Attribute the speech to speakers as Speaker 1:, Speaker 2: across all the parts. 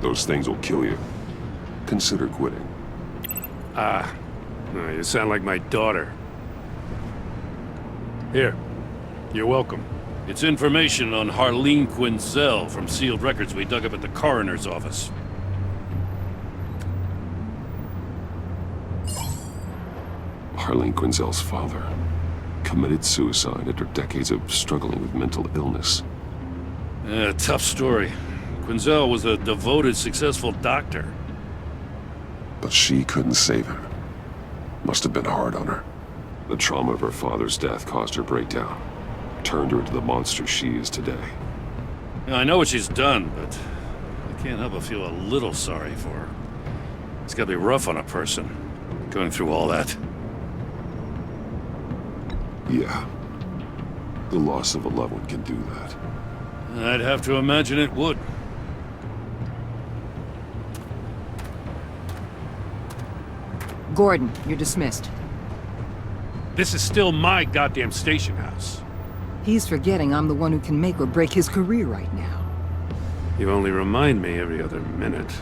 Speaker 1: Those things will kill you. Consider quitting.
Speaker 2: You sound like my daughter. Here, you're welcome. It's information on Harleen Quinzel from sealed records we dug up at the coroner's office.
Speaker 1: Harleen Quinzel's father committed suicide after decades of struggling with mental illness.
Speaker 2: Yeah, tough story. Quinzel was a devoted, successful doctor.
Speaker 1: But she couldn't save him. Must have been hard on her. The trauma of her father's death caused her breakdown. Turned her into the monster she is today.
Speaker 2: Yeah, I know what she's done, but I can't help but feel a little sorry for her. It's gotta be rough on a person, going through all that.
Speaker 1: Yeah. The loss of a loved one can do that.
Speaker 2: I'd have to imagine it would.
Speaker 3: Gordon, you're dismissed.
Speaker 2: This is still my goddamn station house.
Speaker 3: He's forgetting I'm the one who can make or break his career right now.
Speaker 2: You only remind me every other minute.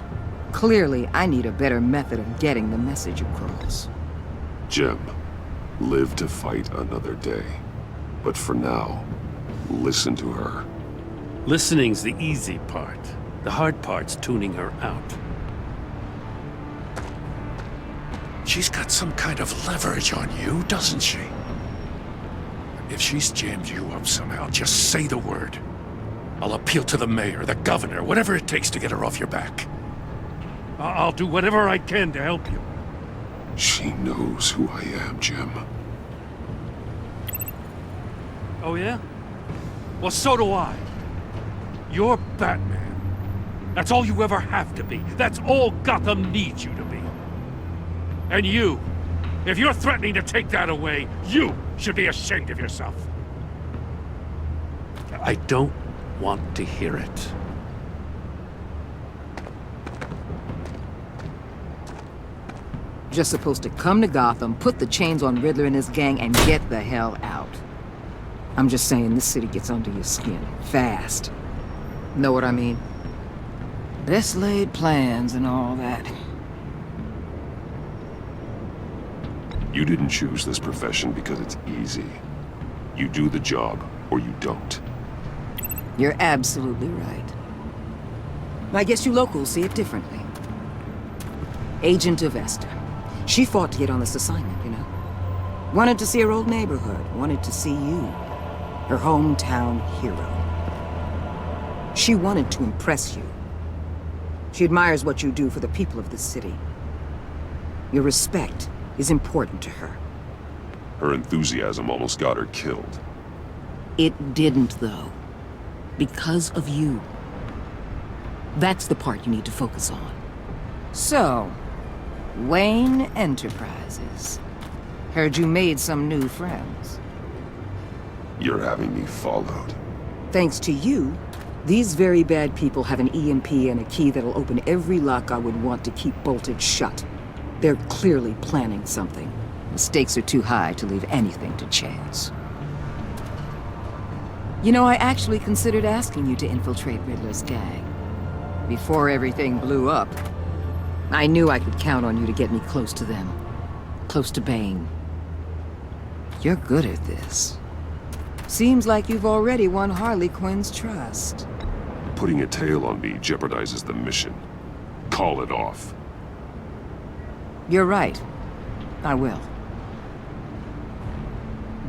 Speaker 3: Clearly, I need a better method of getting the message across.
Speaker 1: Jim, live to fight another day. But for now, listen to her.
Speaker 2: Listening's the easy part. The hard part's tuning her out. She's got some kind of leverage on you, doesn't she? If she's jammed you up somehow, just say the word. I'll appeal to the mayor, the governor, whatever it takes to get her off your back. I'll do whatever I can to help you.
Speaker 1: She knows who I am, Jim.
Speaker 2: Oh yeah? Well, so do I. You're Batman. That's all you ever have to be. That's all Gotham needs you to be. And you, if you're threatening to take that away, you should be ashamed of yourself. I don't want to hear it.
Speaker 3: Just supposed to come to Gotham, put the chains on Riddler and his gang, and get the hell out. I'm just saying, this city gets under your skin. Fast. Know what I mean? Best laid plans and all that.
Speaker 1: You didn't choose this profession because it's easy. You do the job, or you don't.
Speaker 3: You're absolutely right. I guess you locals see it differently. Agent of Esther. She fought to get on this assignment, you know? Wanted to see her old neighborhood. Wanted to see you. Her hometown hero. She wanted to impress you. She admires what you do for the people of this city. Your respect is important to her.
Speaker 1: Her enthusiasm almost got her killed.
Speaker 3: It didn't, though. Because of you. That's the part you need to focus on. So, Wayne Enterprises. Heard you made some new friends.
Speaker 1: You're having me followed.
Speaker 3: Thanks to you, these very bad people have an EMP and a key that'll open every lock I would want to keep bolted shut. They're clearly planning something. The stakes are too high to leave anything to chance. You know, I actually considered asking you to infiltrate Riddler's gang. Before everything blew up, I knew I could count on you to get me close to them. Close to Bane. You're good at this. Seems like you've already won Harley Quinn's trust.
Speaker 1: Putting a tail on me jeopardizes the mission. Call it off.
Speaker 3: You're right. I will.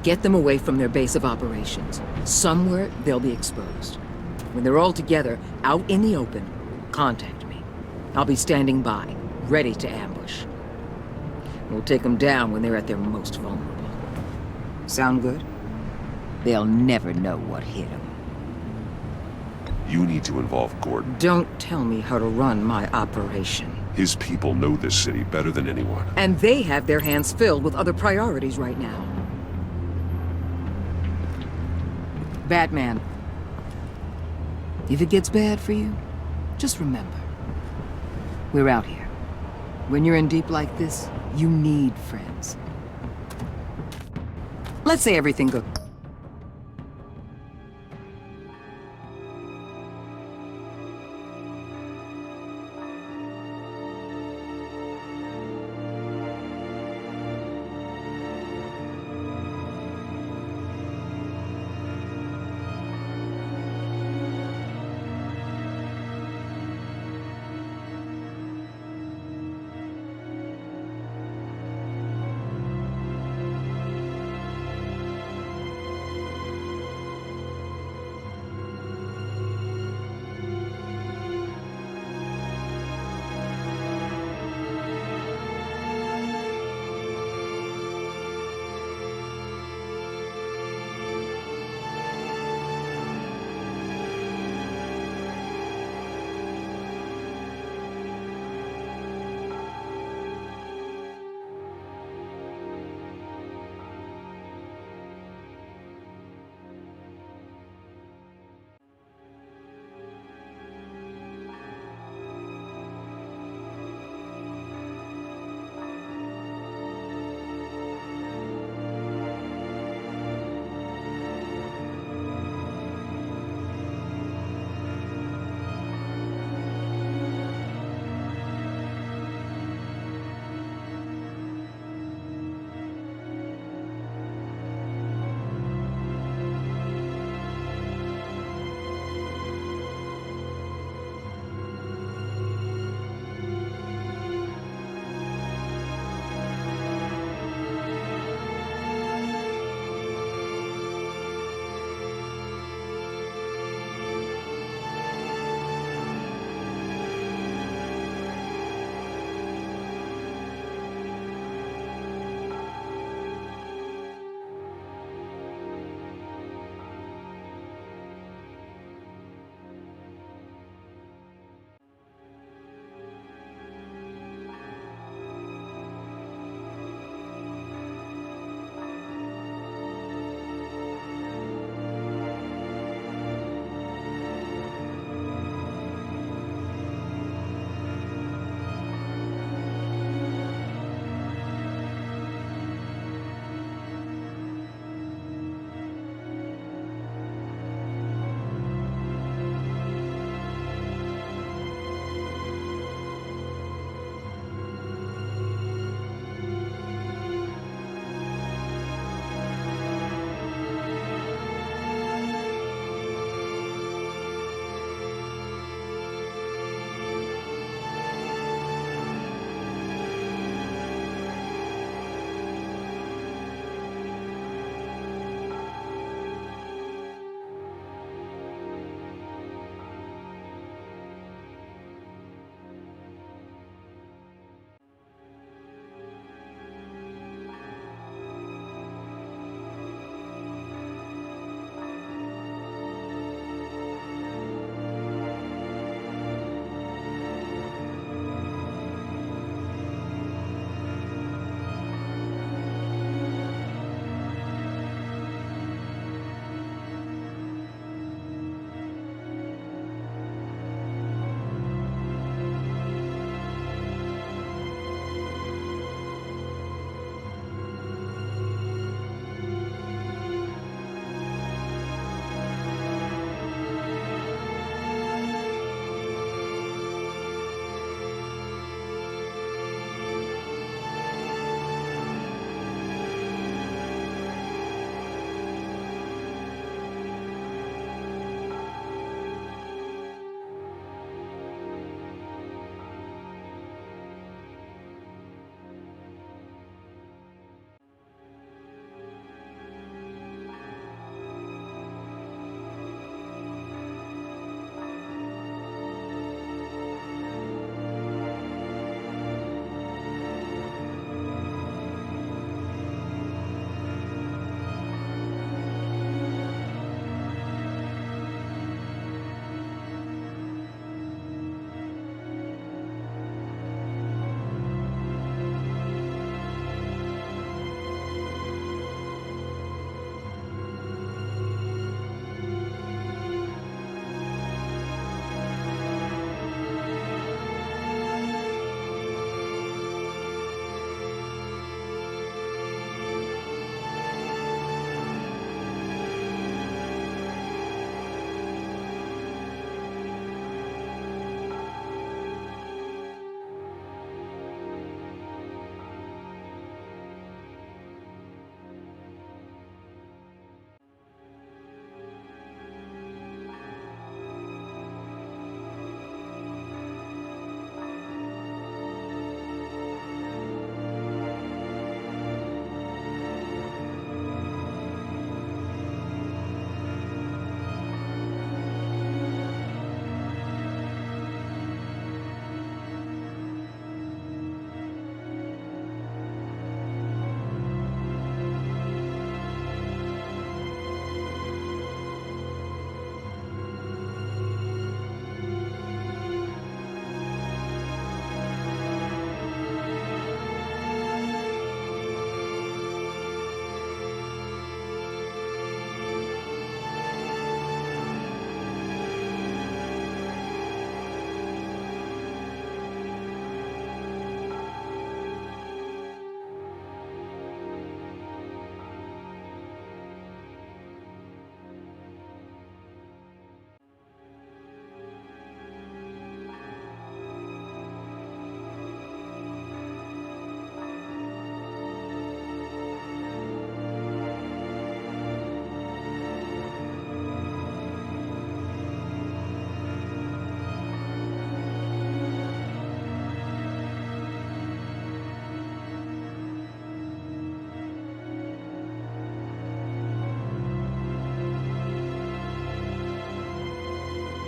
Speaker 3: Get them away from their base of operations. Somewhere they'll be exposed. When they're all together, out in the open, contact me. I'll be standing by, ready to ambush. We'll take them down when they're at their most vulnerable. Sound good? They'll never know what hit them.
Speaker 1: You need to involve Gordon.
Speaker 3: Don't tell me how to run my operation.
Speaker 1: His people know this city better than anyone.
Speaker 3: And they have their hands filled with other priorities right now. Batman. If it gets bad for you, just remember. We're out here. When you're in deep like this, you need friends. Let's say everything goes...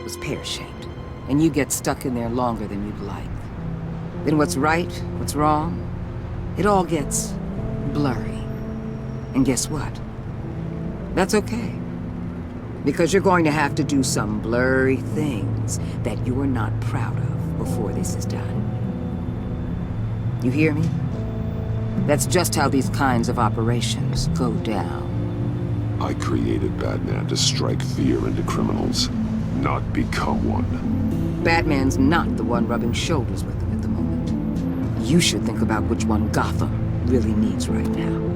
Speaker 3: was pear-shaped, and you get stuck in there longer than you'd like. Then what's right, what's wrong, it all gets blurry. And guess what? That's okay. Because you're going to have to do some blurry things that you are not proud of before this is done. You hear me? That's just how these kinds of operations go down.
Speaker 1: I created Batman to strike fear into criminals, not become one.
Speaker 3: Batman's not the one rubbing shoulders with them at the moment. You should think about which one Gotham really needs right now.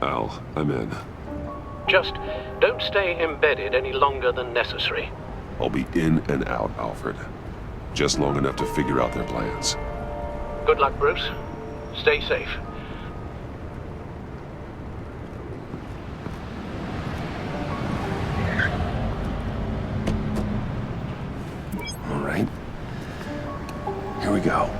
Speaker 1: Al, I'm in.
Speaker 4: Just don't stay embedded any longer than necessary.
Speaker 1: I'll be in and out, Alfred. Just long enough to figure out their plans.
Speaker 4: Good luck, Bruce. Stay safe.
Speaker 1: All right. Here we go.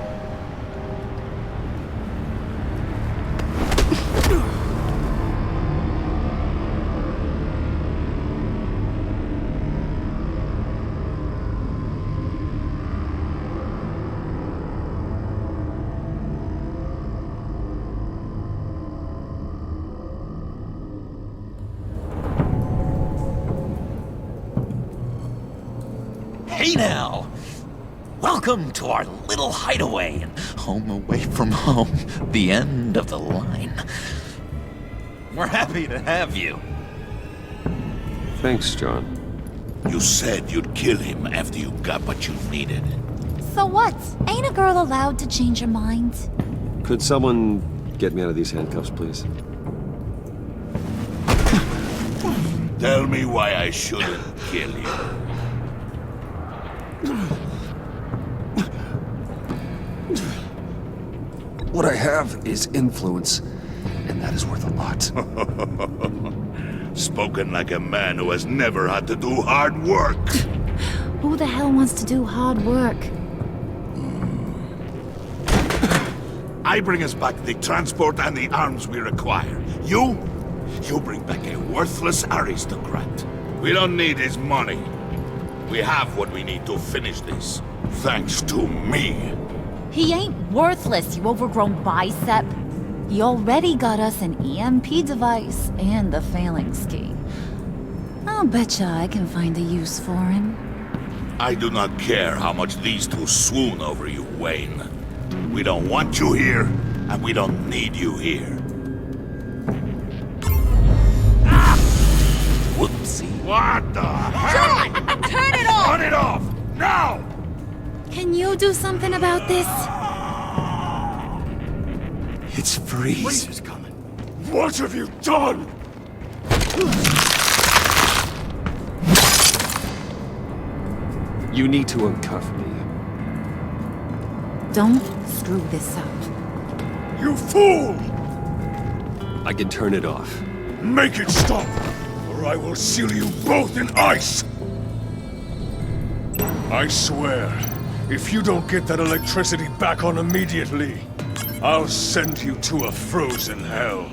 Speaker 5: Hey now! Welcome to our little hideaway and home away from home, the end of the line. We're happy to have you.
Speaker 1: Thanks, John.
Speaker 2: You said you'd kill him after you got what you needed.
Speaker 6: So what? Ain't a girl allowed to change her mind?
Speaker 7: Could someone get me out of these handcuffs, please?
Speaker 2: Tell me why I shouldn't kill you.
Speaker 7: What I have is influence, and that is worth a lot.
Speaker 2: Spoken like a man who has never had to do hard work.
Speaker 6: Who the hell wants to do hard work?
Speaker 2: I bring us back the transport and the arms we require. You bring back a worthless aristocrat. We don't need his money. We have what we need to finish this. Thanks to me.
Speaker 6: He ain't worthless, you overgrown bicep. He already got us an EMP device and the phalanx key. I'll betcha I can find a use for him.
Speaker 2: I do not care how much these two swoon over you, Wayne. We don't want you here, and we don't need you here.
Speaker 5: Whoopsie.
Speaker 2: What the hell?
Speaker 6: Turn it off!
Speaker 2: Turn it off! Now!
Speaker 6: Can you do something about this?
Speaker 7: It's Freeze.
Speaker 2: Freeze is coming. What have you done?
Speaker 7: You need to uncuff me.
Speaker 6: Don't screw this up.
Speaker 2: You fool!
Speaker 7: I can turn it off.
Speaker 2: Make it stop, or I will seal you both in ice! I swear, if you don't get that electricity back on immediately, I'll send you to a frozen hell.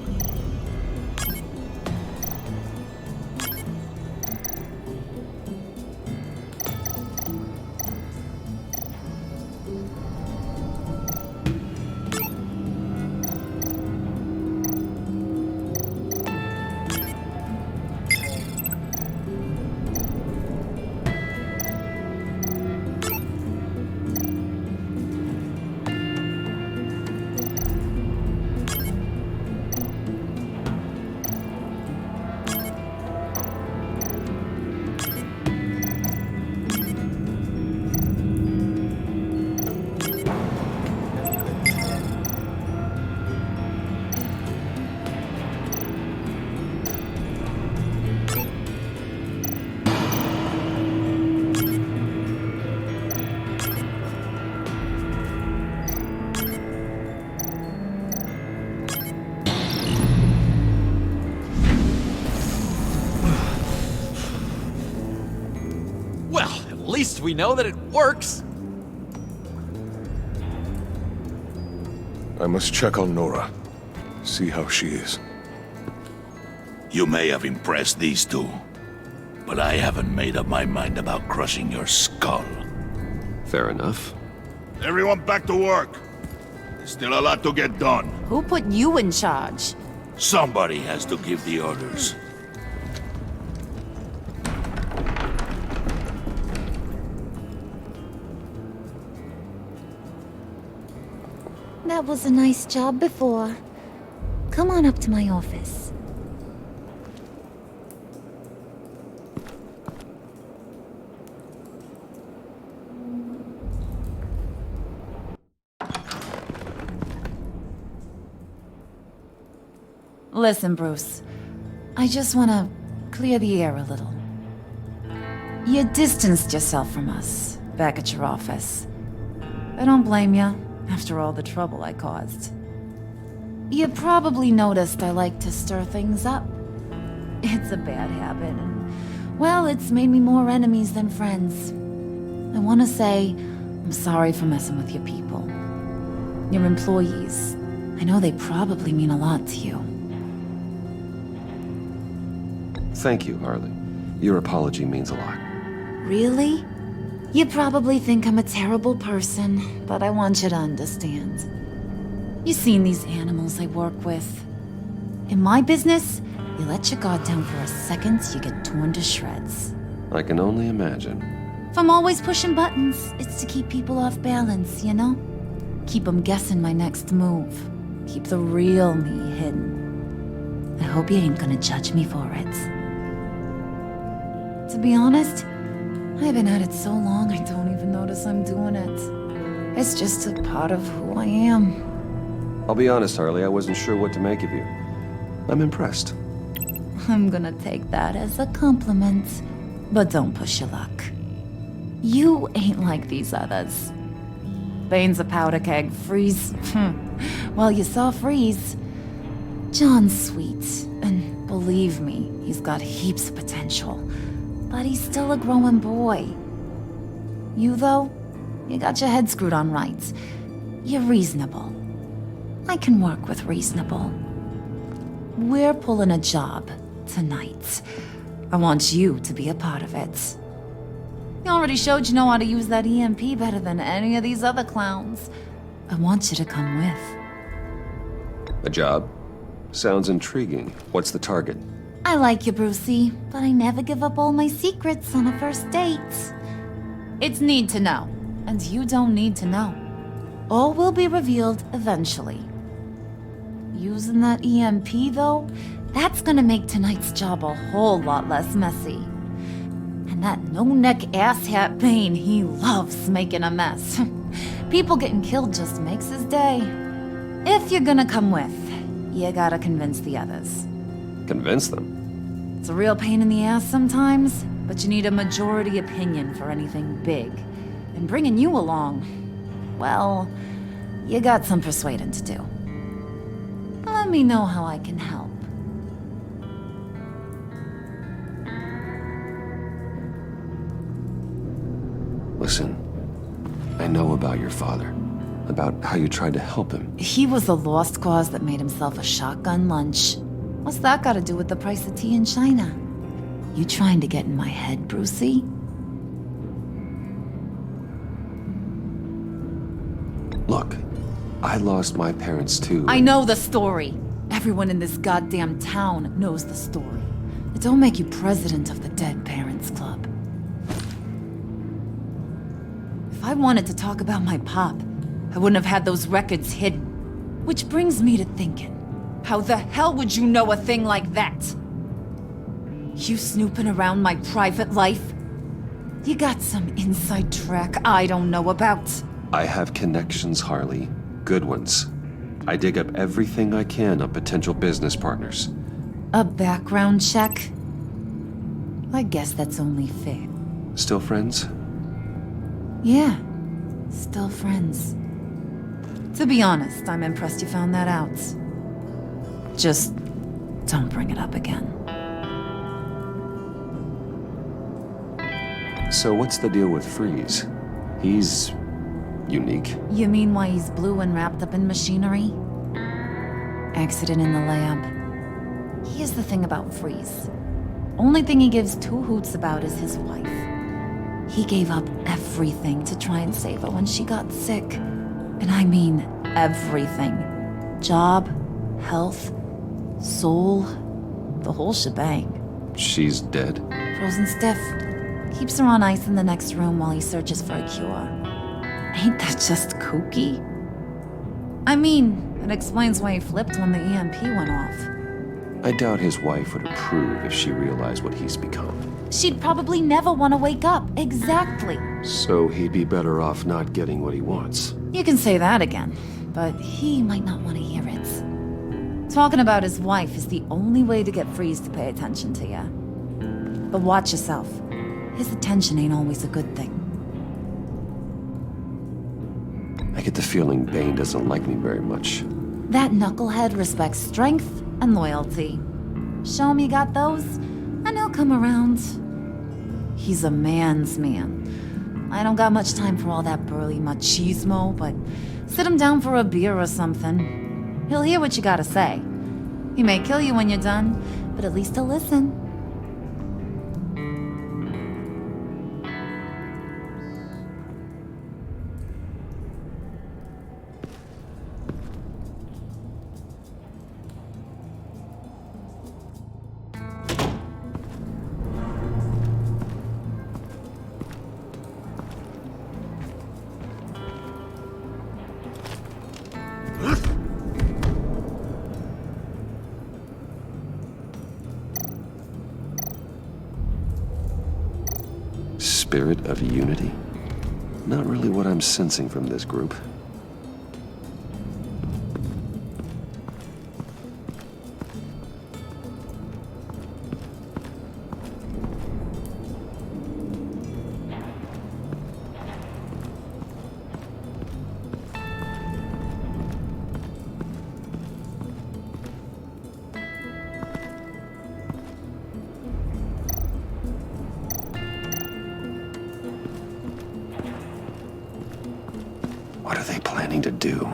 Speaker 5: At least we know that it works.
Speaker 8: I must check on Nora. See how she is.
Speaker 9: You may have impressed these two, but I haven't made up my mind about crushing your skull.
Speaker 1: Fair enough.
Speaker 9: Everyone back to work. There's still a lot to get done.
Speaker 6: Who put you in charge?
Speaker 9: Somebody has to give the orders.
Speaker 6: That was a nice job before. Come on up to my office. Listen, Bruce. I just want to clear the air a little. You distanced yourself from us back at your office. I don't blame you, after all the trouble I caused. You probably noticed I like to stir things up. It's a bad habit, and, well, it's made me more enemies than friends. I want to say I'm sorry for messing with your people. Your employees. I know they probably mean a lot to you.
Speaker 1: Thank you, Harley. Your apology means a lot.
Speaker 6: Really? You probably think I'm a terrible person, but I want you to understand. You've seen these animals I work with. In my business, you let your guard down for a second, you get torn to shreds.
Speaker 1: I can only imagine.
Speaker 6: If I'm always pushing buttons, it's to keep people off balance, you know? Keep them guessing my next move. Keep the real me hidden. I hope you ain't gonna judge me for it. To be honest, I've been at it so long I don't even notice I'm doing it. It's just a part of who I am.
Speaker 1: I'll be honest, Harley, I wasn't sure what to make of you. I'm impressed.
Speaker 6: I'm gonna take that as a compliment, but don't push your luck. You ain't like these others. Bane's a powder keg, Freeze. Well, you saw Freeze. John's sweet, and believe me, he's got heaps of potential. But he's still a growing boy. You, though, you got your head screwed on right. You're reasonable. I can work with reasonable. We're pulling a job tonight. I want you to be a part of it. You already showed you know how to use that EMP better than any of these other clowns. I want you to come with.
Speaker 1: A job? Sounds intriguing. What's the target?
Speaker 6: I like you, Brucey, but I never give up all my secrets on a first date. It's need to know, and you don't need to know. All will be revealed eventually. Using that EMP, though, that's gonna make tonight's job a whole lot less messy. And that no-neck asshat Bane, he loves making a mess. People getting killed just makes his day. If you're gonna come with, you gotta convince the others.
Speaker 1: Convince them?
Speaker 6: It's a real pain in the ass sometimes, but you need a majority opinion for anything big. And bringing you along, well, you got some persuading to do. Let me know how I can help.
Speaker 1: Listen, I know about your father. About how you tried to help him.
Speaker 6: He was a lost cause that made himself a shotgun lunch. What's that got to do with the price of tea in China? You trying to get in my head, Brucey?
Speaker 1: Look, I lost my parents too.
Speaker 6: I know the story. Everyone in this goddamn town knows the story. It don't make you president of the Dead Parents Club. If I wanted to talk about my pop, I wouldn't have had those records hidden. Which brings me to thinking, how the hell would you know a thing like that? You snooping around my private life? You got some inside track I don't know about.
Speaker 1: I have connections, Harley. Good ones. I dig up everything I can on potential business partners.
Speaker 6: A background check? I guess that's only fair.
Speaker 1: Still friends?
Speaker 6: Yeah, still friends. To be honest, I'm impressed you found that out. Just don't bring it up again.
Speaker 1: So what's the deal with Freeze? He's Unique.
Speaker 6: You mean why he's blue and wrapped up in machinery? Accident in the lab. Here's the thing about Freeze. Only thing he gives two hoots about is his wife. He gave up everything to try and save her when she got sick. And I mean everything. Job, health, soul, the whole shebang.
Speaker 1: She's dead?
Speaker 6: Frozen stiff. Keeps her on ice in the next room while he searches for a cure. Ain't that just kooky? I mean, it explains why he flipped when the EMP went off.
Speaker 1: I doubt his wife would approve if she realized what he's become.
Speaker 6: She'd probably never want to wake up. Exactly.
Speaker 1: So he'd be better off not getting what he wants.
Speaker 6: You can say that again, but he might not want to hear it. Talking about his wife is the only way to get Freeze to pay attention to you. But watch yourself. His attention ain't always a good thing.
Speaker 1: I get the feeling Bane doesn't like me very much.
Speaker 6: That knucklehead respects strength and loyalty. Show him you got those, and he'll come around. He's a man's man. I don't got much time for all that burly machismo, but sit him down for a beer or something. He'll hear what you gotta say. He may kill you when you're done, but at least he'll listen.
Speaker 1: Spirit of unity? Not really what I'm sensing from this group. What are they planning to do?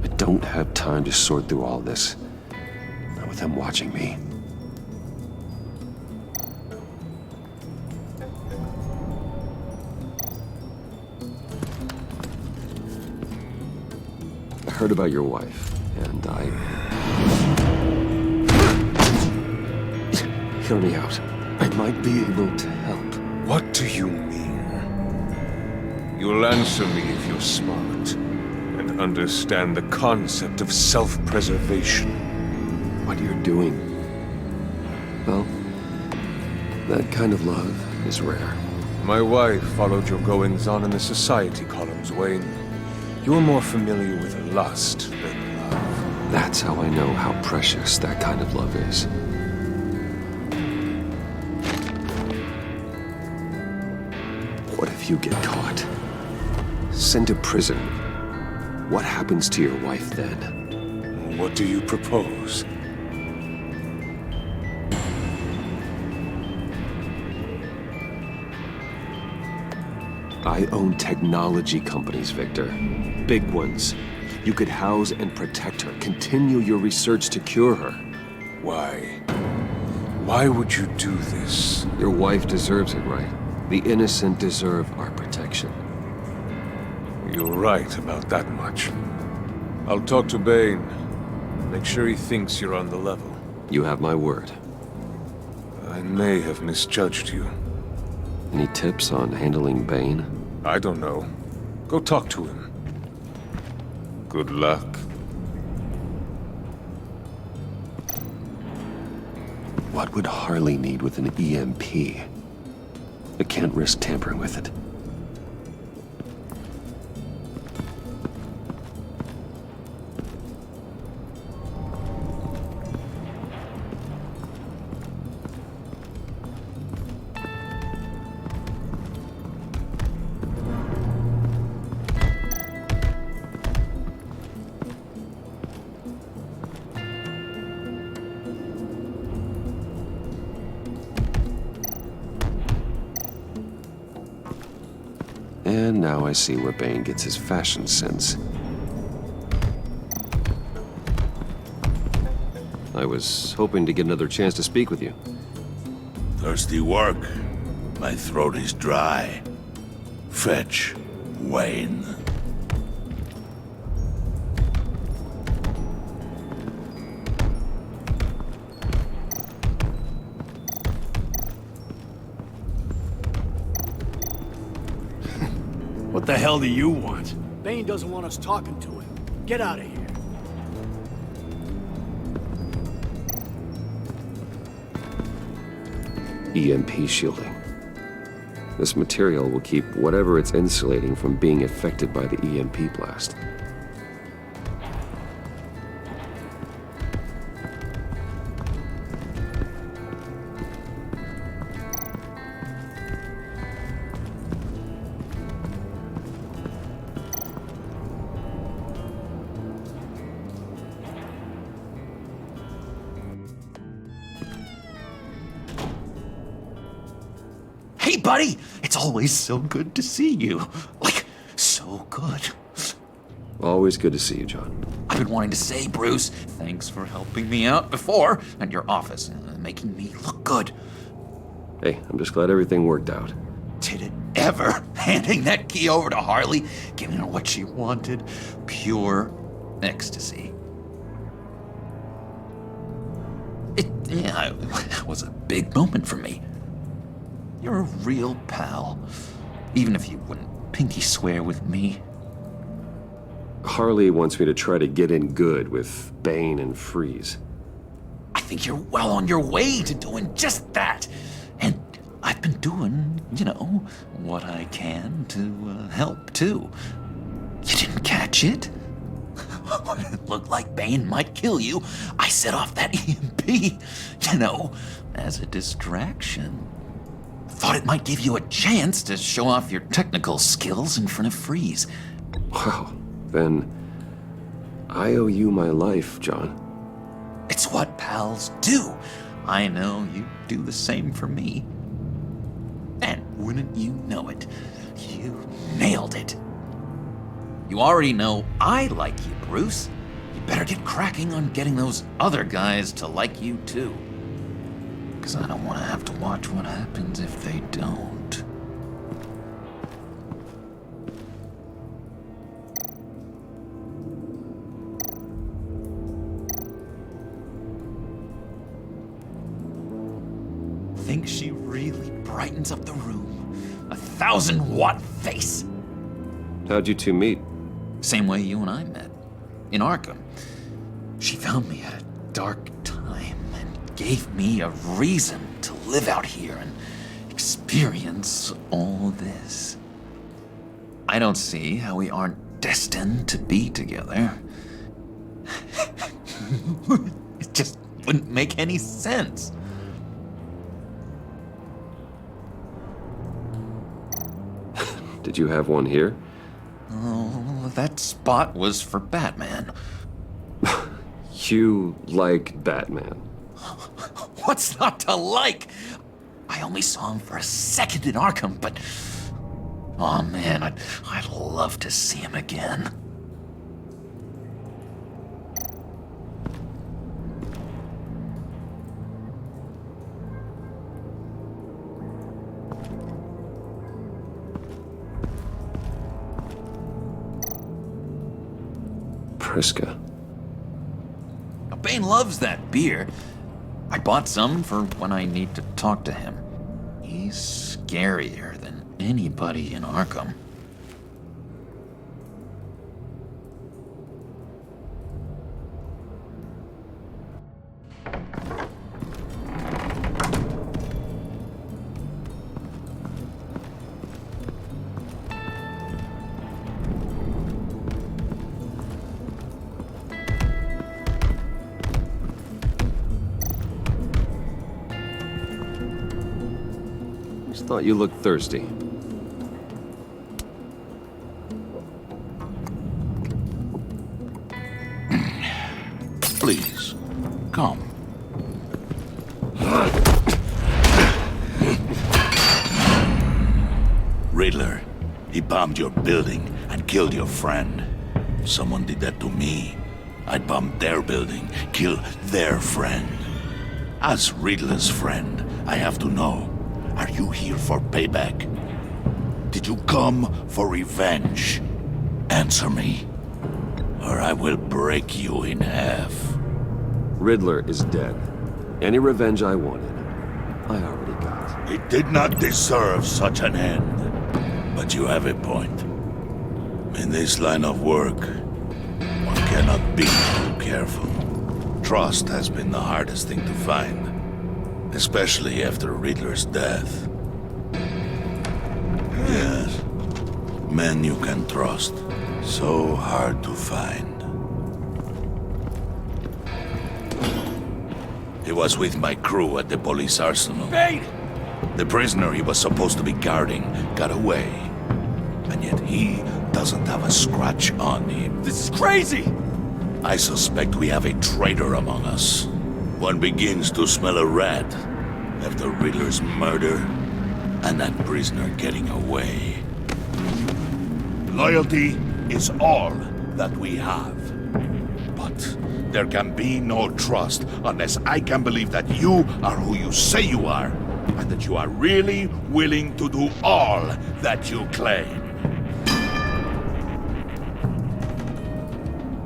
Speaker 1: I don't have time to sort through all this. Not with them watching me. I heard about your wife, and Hear me out. I might be able to help.
Speaker 8: What do you mean? You'll answer me if you're smart and understand the concept of self-preservation.
Speaker 1: What you're doing. Well, that kind of love is rare.
Speaker 8: My wife followed your goings-on in the society columns, Wayne. You're more familiar with lust than love.
Speaker 1: That's how I know how precious that kind of love is. What if you get caught? Sent to prison. What happens to your wife then?
Speaker 8: What do you propose?
Speaker 1: I own technology companies, Victor. Big ones. You could house and protect her. Continue your research to cure her.
Speaker 8: Why? Why would you do this?
Speaker 1: Your wife deserves it, right? The innocent deserve our protection.
Speaker 8: You're right about that much. I'll talk to Bane. Make sure he thinks you're on the level.
Speaker 1: You have my word.
Speaker 8: I may have misjudged you.
Speaker 1: Any tips on handling Bane?
Speaker 8: I don't know. Go talk to him. Good luck.
Speaker 1: What would Harley need with an EMP? I can't risk tampering with it. And now I see where Bane gets his fashion sense. I was hoping to get another chance to speak with you.
Speaker 9: Thirsty work. My throat is dry. Fetch Wayne.
Speaker 2: What the hell do you want?
Speaker 10: Bane doesn't want us talking to him. Get out of here.
Speaker 1: EMP shielding. This material will keep whatever it's insulating from being affected by the EMP blast.
Speaker 5: Hey, buddy! It's always so good to see you. Like, so good.
Speaker 1: Always good to see you, John.
Speaker 5: I've been wanting to say, Bruce, thanks for helping me out before at your office, making me look good.
Speaker 1: Hey, I'm just glad everything worked out.
Speaker 5: Did it ever? Handing that key over to Harley, giving her what she wanted. Pure ecstasy. It was a big moment for me. You're a real pal, even if you wouldn't pinky swear with me.
Speaker 1: Harley wants me to try to get in good with Bane and Freeze.
Speaker 5: I think you're well on your way to doing just that. And I've been doing, what I can to help, too. You didn't catch it? When it looked like Bane might kill you, I set off that EMP, as a distraction. Thought it might give you a chance to show off your technical skills in front of Freeze.
Speaker 1: Wow, then I owe you my life, John.
Speaker 5: It's what pals do. I know you do the same for me. And wouldn't you know it, you nailed it. You already know I like you, Bruce. You better get cracking on getting those other guys to like you too. Because I don't want to have to watch what happens if they don't. Think she really brightens up the room. 1,000-watt face.
Speaker 1: How'd you two meet?
Speaker 5: Same way you and I met. In Arkham. She found me at a dark time and gave me a reason to live out here and experience all this. I don't see how we aren't destined to be together. It just wouldn't make any sense.
Speaker 1: Did you have one here?
Speaker 5: Oh, that spot was for Batman.
Speaker 1: You like Batman?
Speaker 5: What's not to like? I only saw him for a second in Arkham, but... oh man, I'd love to see him again.
Speaker 1: Priska.
Speaker 5: Bane loves that beer. I bought some for when I need to talk to him. He's scarier than anybody in Arkham.
Speaker 1: Thought you looked thirsty.
Speaker 9: Please, come.
Speaker 11: Riddler,
Speaker 9: He bombed your building and killed your friend. If someone did that to me, I'd bomb their building, kill their friend. As Riddler's friend, I have to know, are you here for payback? Did you come for revenge? Answer me, or I will break you in half.
Speaker 1: Riddler is dead. Any revenge I wanted, I already got.
Speaker 9: It did not deserve such an end. But you have a point. In this line of work, one cannot be too careful. Trust has been the hardest thing to find, especially after Riddler's death. Yes, men you can trust. So hard to find. He was with my crew at the police arsenal.
Speaker 10: Bane!
Speaker 9: The prisoner he was supposed to be guarding got away. And yet he doesn't have a scratch on him.
Speaker 10: This is crazy!
Speaker 9: I suspect we have a traitor among us. One begins to smell a rat after Riddler's murder and that prisoner getting away. Loyalty is all that we have. But there can be no trust unless I can believe that you are who you say you are, and that you are really willing to do all that you claim.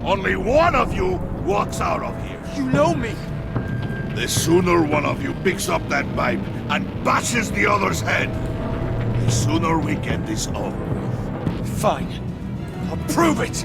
Speaker 9: Only one of you walks out of here.
Speaker 10: You know me!
Speaker 9: The sooner one of you picks up that pipe and bashes the other's head, the sooner we get this over with.
Speaker 10: Fine. I'll prove it!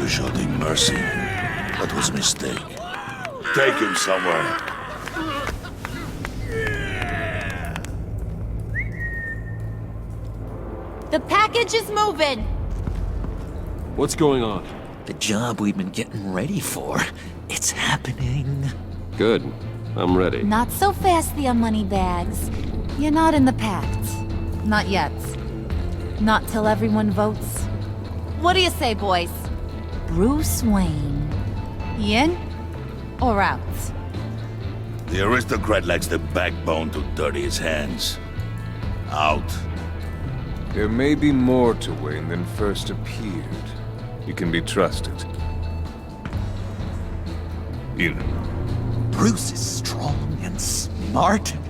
Speaker 9: You showed him mercy. That was a mistake. Take him somewhere.
Speaker 6: The package is moving.
Speaker 1: What's going on?
Speaker 5: The job we've been getting ready for. It's happening.
Speaker 1: Good. I'm ready.
Speaker 6: Not so fast, the Moneybags. You're not in the pact. Not yet. Not till everyone votes. What do you say, boys? Bruce Wayne. In or out?
Speaker 9: The aristocrat lacks the backbone to dirty his hands. Out.
Speaker 8: There may be more to Wayne than first appeared. You can be trusted. In.
Speaker 5: Bruce is strong and smart and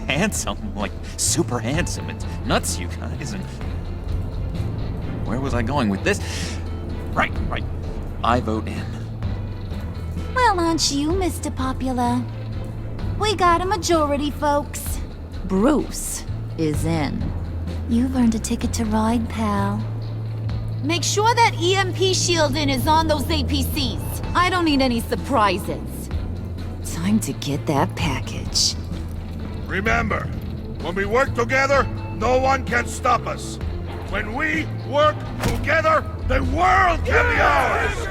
Speaker 5: handsome, like super handsome. It's nuts, you guys. And where was I going with this? Right. I vote in.
Speaker 6: Well, aren't you, Mr. Popular? We got a majority, folks. Bruce is in. You've earned a ticket to ride, pal. Make sure that EMP shielding is on those APCs. I don't need any surprises. Time to get that package.
Speaker 9: Remember, when we work together, no one can stop us. When we work together, the world can be ours!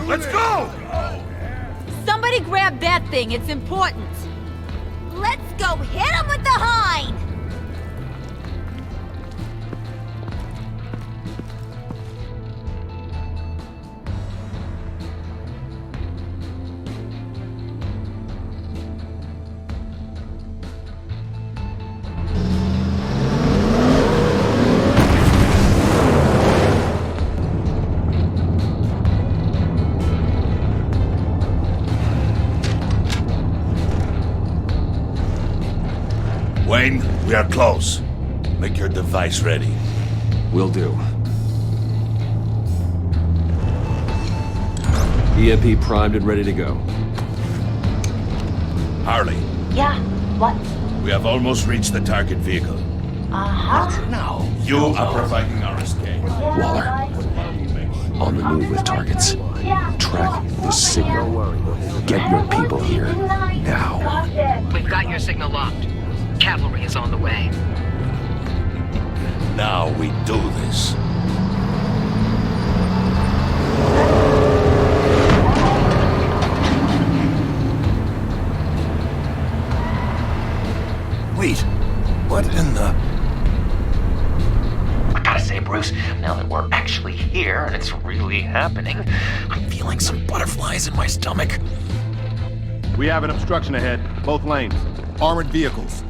Speaker 9: Let's go!
Speaker 6: Somebody grab that thing, it's important. Let's go hit him with the hind!
Speaker 9: Wayne, we are close. Make your device ready.
Speaker 1: Will do. EMP primed and ready to go.
Speaker 9: Harley,
Speaker 11: Yeah, what?
Speaker 9: we have almost reached the target vehicle.
Speaker 11: Uh-huh.
Speaker 9: Now, you are providing our escape.
Speaker 1: Waller, on the move with targets. Track the signal. Get your people here, now.
Speaker 12: We've got your signal locked. Cavalry is on the way.
Speaker 9: Now we do this.
Speaker 5: happening. I'm feeling some butterflies in my stomach.
Speaker 10: We have an obstruction ahead, both lanes. Armored vehicles.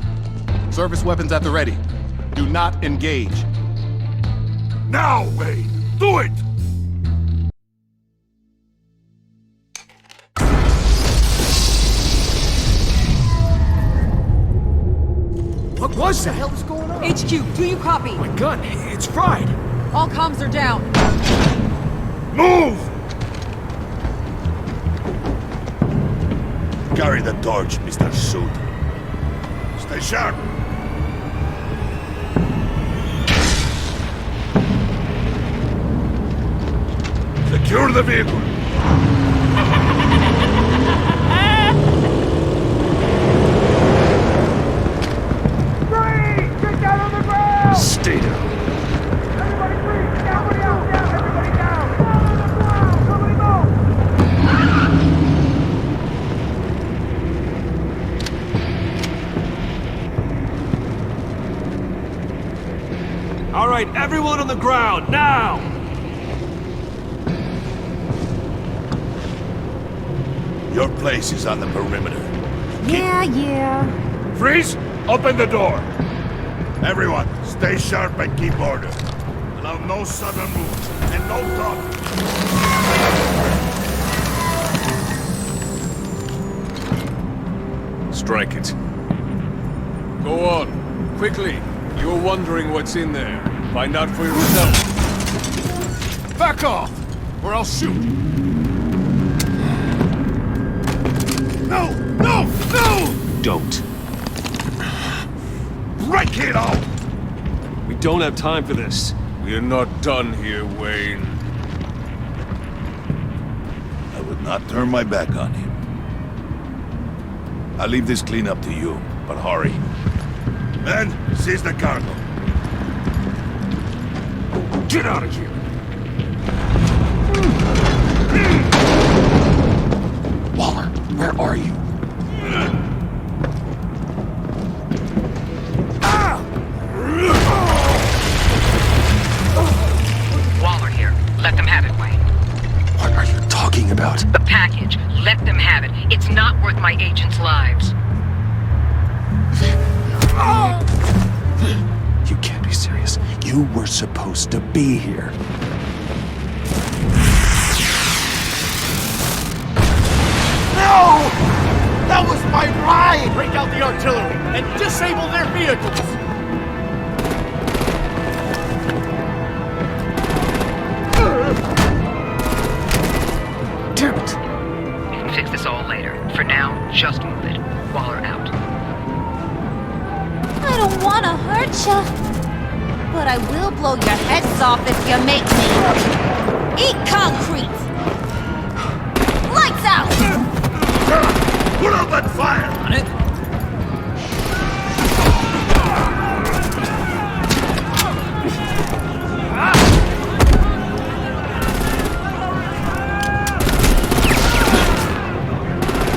Speaker 10: Service weapons at the ready. Do not engage.
Speaker 9: Now, Wayne! Do it!
Speaker 10: What was that?
Speaker 3: What the hell is going on? HQ, do you copy?
Speaker 10: My gun, it's fried.
Speaker 3: All comms are down.
Speaker 9: Move! Carry the torch, Mr. Suit. Stay sharp. Secure the vehicle.
Speaker 1: Stay down.
Speaker 10: All right, everyone on the ground, now!
Speaker 9: Your place is on the perimeter.
Speaker 6: Yeah.
Speaker 9: Freeze! Open the door! Everyone, stay sharp and keep order. Allow no sudden moves, and no talk.
Speaker 8: Strike it. Go on, quickly. You're wondering what's in there. Find out for yourself.
Speaker 10: Back off, or I'll shoot.
Speaker 9: No! No! No!
Speaker 1: Don't.
Speaker 9: Break it out!
Speaker 1: We don't have time for this.
Speaker 8: We're not done here, Wayne.
Speaker 9: I would not turn my back on him. I'll leave this cleanup to you, but hurry. Men, seize the cargo.
Speaker 10: Get out of here!
Speaker 5: Waller, where are you?
Speaker 12: Waller here. Let them have it, Wayne.
Speaker 1: What are you talking about?
Speaker 12: The package. Let them have it. It's not worth my agents' lives.
Speaker 1: You can't be serious. You were supposed to be here.
Speaker 10: No! That was my ride! Break out the artillery and disable their vehicles!
Speaker 12: Damn it! We can fix this all later. For now, just move it. Waller out.
Speaker 6: I don't want to hurt ya, but I will blow your heads off if you make me. Eat concrete! Lights out!
Speaker 9: Put up that fire!
Speaker 5: On it?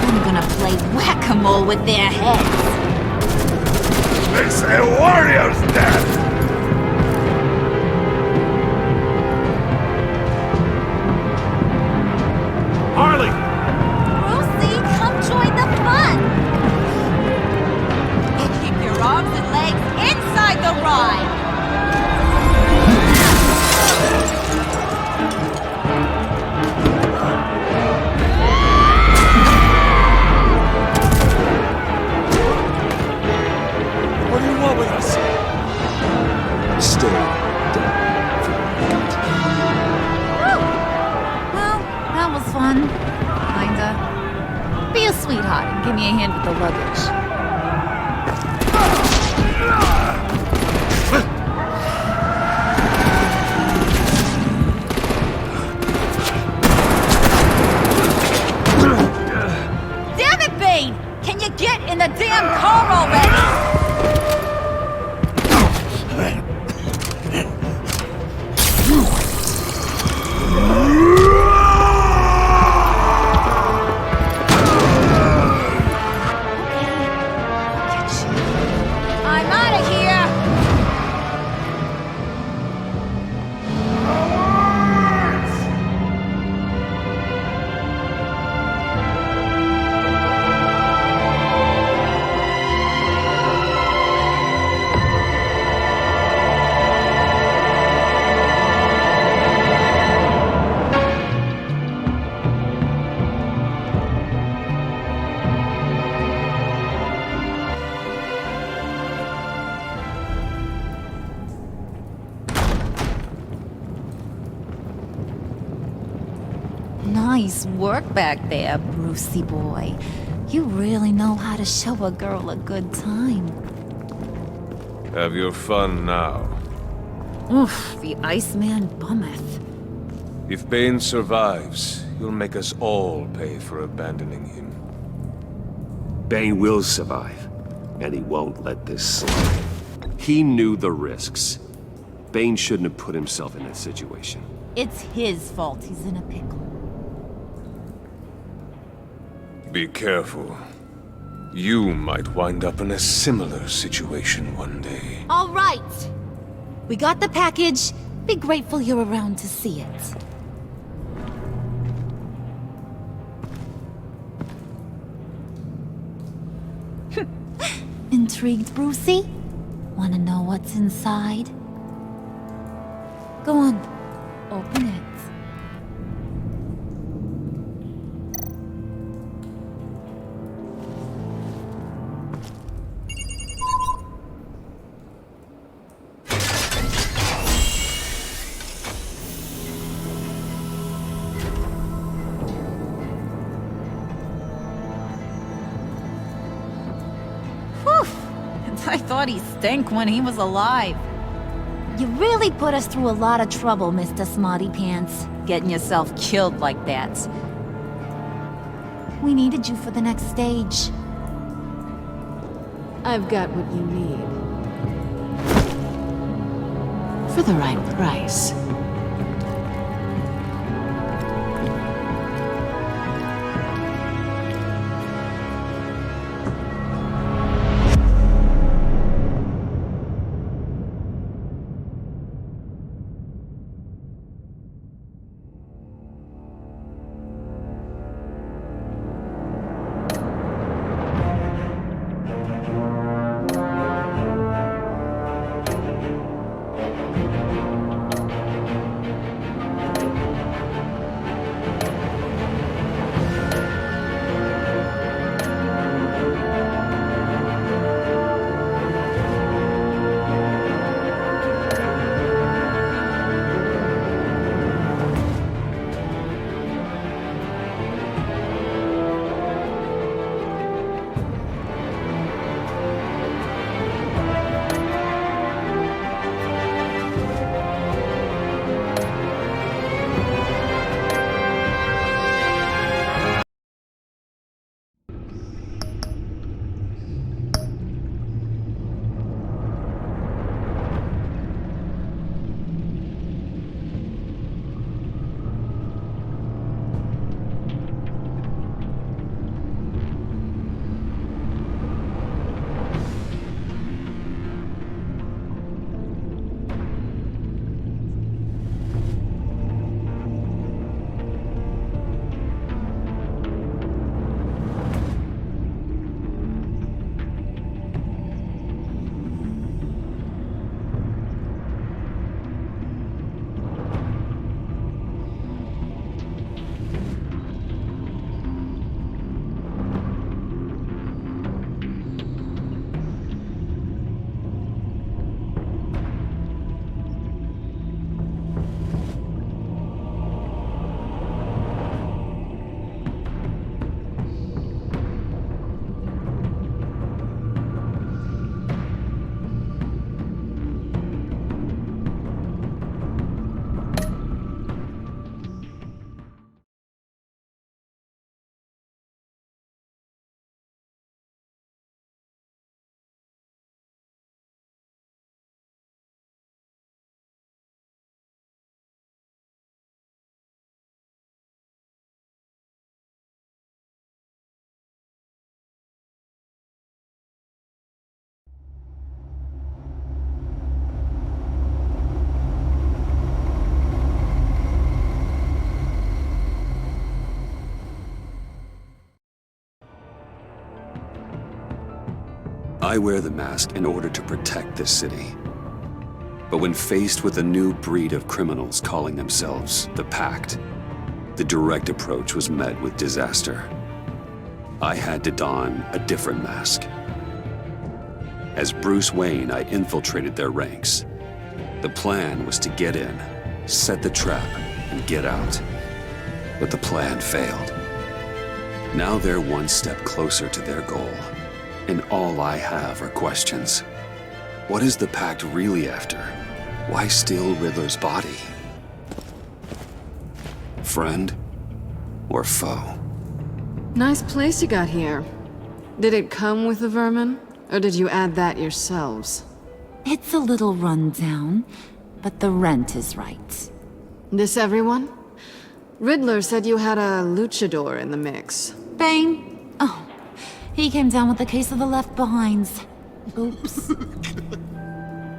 Speaker 6: I'm gonna play whack-a-mole with their heads.
Speaker 9: It's a warrior's death!
Speaker 10: Harley!
Speaker 6: Brucey, come join the fun! Keep your arms and legs inside the ride!
Speaker 10: What do you want with us?
Speaker 1: Stay down.
Speaker 6: Well, that was fun. Kinda. Be a sweetheart and give me a hand with the luggage. Damn it, Bane! Can you get in the damn car already? I'm out of here! Nice work back there, Brucey boy. You really know how to show a girl a good time.
Speaker 8: Have your fun now.
Speaker 6: Oof, the Iceman bummeth.
Speaker 8: If Bane survives, you'll make us all pay for abandoning him.
Speaker 1: Bane will survive, and he won't let this slide. He knew the risks. Bane shouldn't have put himself in that situation.
Speaker 6: It's his fault he's in a pickle.
Speaker 8: Be careful. You might wind up in a similar situation one day.
Speaker 6: All right! We got the package. Be grateful you're around to see it. Intrigued, Brucey? Wanna know what's inside? Go on, open it. I thought he stank when he was alive. You really put us through a lot of trouble, Mr. Smarty Pants, getting yourself killed like that. We needed you for the next stage.
Speaker 13: I've got what you need. For the right price.
Speaker 7: I wear the mask in order to protect this city. But when faced with a new breed of criminals calling themselves the Pact, the direct approach was met with disaster. I had to don a different mask. As Bruce Wayne, I infiltrated their ranks. The plan was to get in, set the trap, and get out. But the plan failed. Now they're one step closer to their goal, and all I have are questions. What is the Pact really after? Why steal Riddler's body? Friend or foe?
Speaker 13: Nice place you got here. Did it come with the vermin? Or did you add that yourselves?
Speaker 6: It's a little rundown, but the rent is right.
Speaker 13: This everyone? Riddler said you had a luchador in the mix.
Speaker 6: Bane? Oh, he came down with a case of the left behinds. Oops.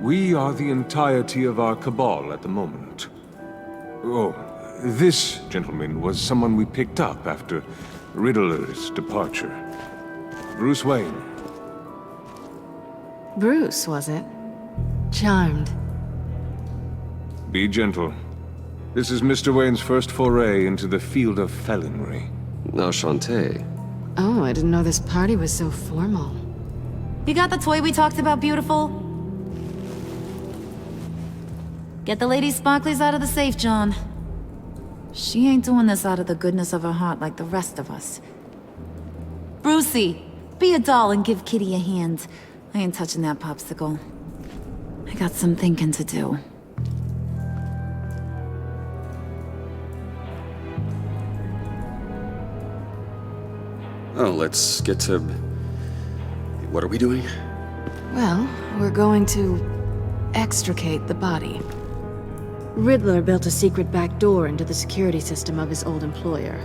Speaker 8: We are the entirety of our cabal at the moment. Oh, this gentleman was someone we picked up after Riddler's departure. Bruce Wayne.
Speaker 13: Bruce, was it? Charmed.
Speaker 8: Be gentle. This is Mr. Wayne's first foray into the field of felonry.
Speaker 7: Enchanté.
Speaker 13: Oh, I didn't know this party was so formal.
Speaker 6: You got the toy we talked about, beautiful? Get the lady sparklies out of the safe, John. She ain't doing this out of the goodness of her heart like the rest of us. Brucey, be a doll and give Kitty a hand. I ain't touching that popsicle. I got some thinking to do.
Speaker 7: Oh, let's get to... What are we doing?
Speaker 13: Well, we're going to extricate the body. Riddler built a secret back door into the security system of his old employer.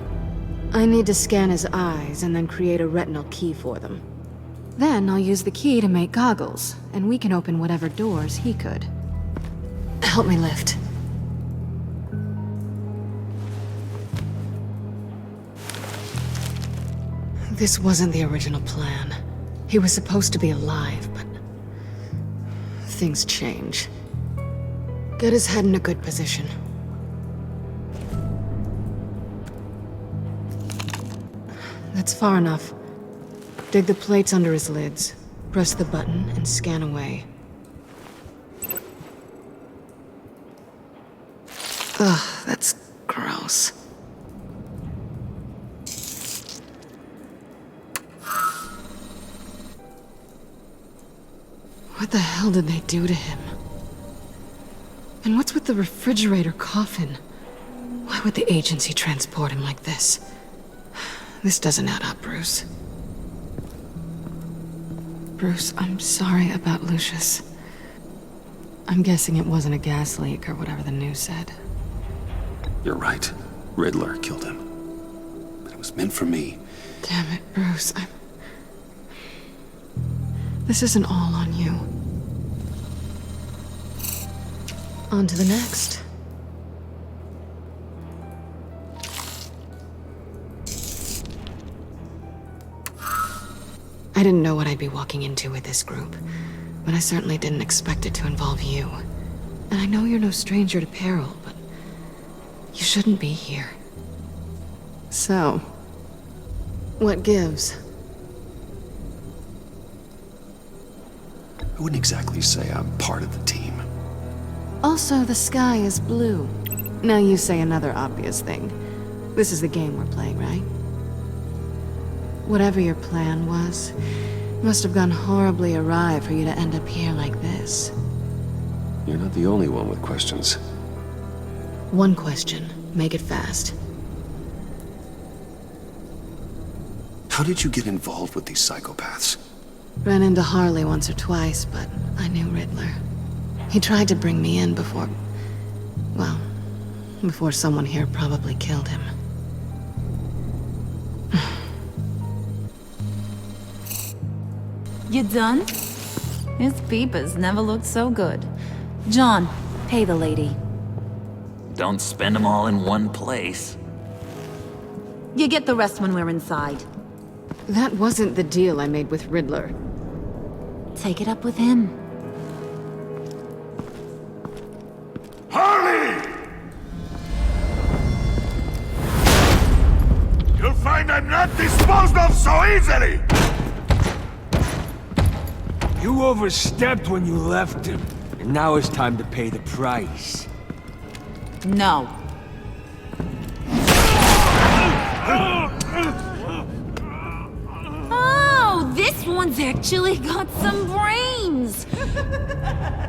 Speaker 13: I need to scan his eyes and then create a retinal key for them. Then I'll use the key to make goggles, and we can open whatever doors he could. Help me lift. This wasn't the original plan. He was supposed to be alive, but things change. Get his head in a good position. That's far enough. Dig the plates under his lids. Press the button and scan away. Ugh, that's gross. What the hell did they do to him? And what's with the refrigerator coffin? Why would the agency transport him like this? This doesn't add up, Bruce. Bruce, I'm sorry about Lucius. I'm guessing it wasn't a gas leak or whatever the news said.
Speaker 7: You're right. Riddler killed him. But it was meant for me.
Speaker 13: Damn it, Bruce. This isn't all on you. On to the next. I didn't know what I'd be walking into with this group, but I certainly didn't expect it to involve you. And I know you're no stranger to peril, but you shouldn't be here. So, what gives?
Speaker 7: I wouldn't exactly say I'm part of the team.
Speaker 13: Also, the sky is blue. Now you say another obvious thing. This is the game we're playing, right? Whatever your plan was, it must have gone horribly awry for you to end up here like this.
Speaker 7: You're not the only one with questions.
Speaker 13: One question. Make it fast.
Speaker 7: How did you get involved with these psychopaths?
Speaker 13: Ran into Harley once or twice, but I knew Riddler. He tried to bring me in before... well, before someone here probably killed him.
Speaker 6: You done? His peepers never looked so good. John, pay the lady.
Speaker 5: Don't spend them all in one place.
Speaker 6: You get the rest when we're inside.
Speaker 13: That wasn't the deal I made with Riddler.
Speaker 6: Take it up with him.
Speaker 9: Harley! You'll find I'm not disposed of so easily!
Speaker 14: You overstepped when you left him, and now it's time to pay the price.
Speaker 6: No. Oh, this one's actually got some brains.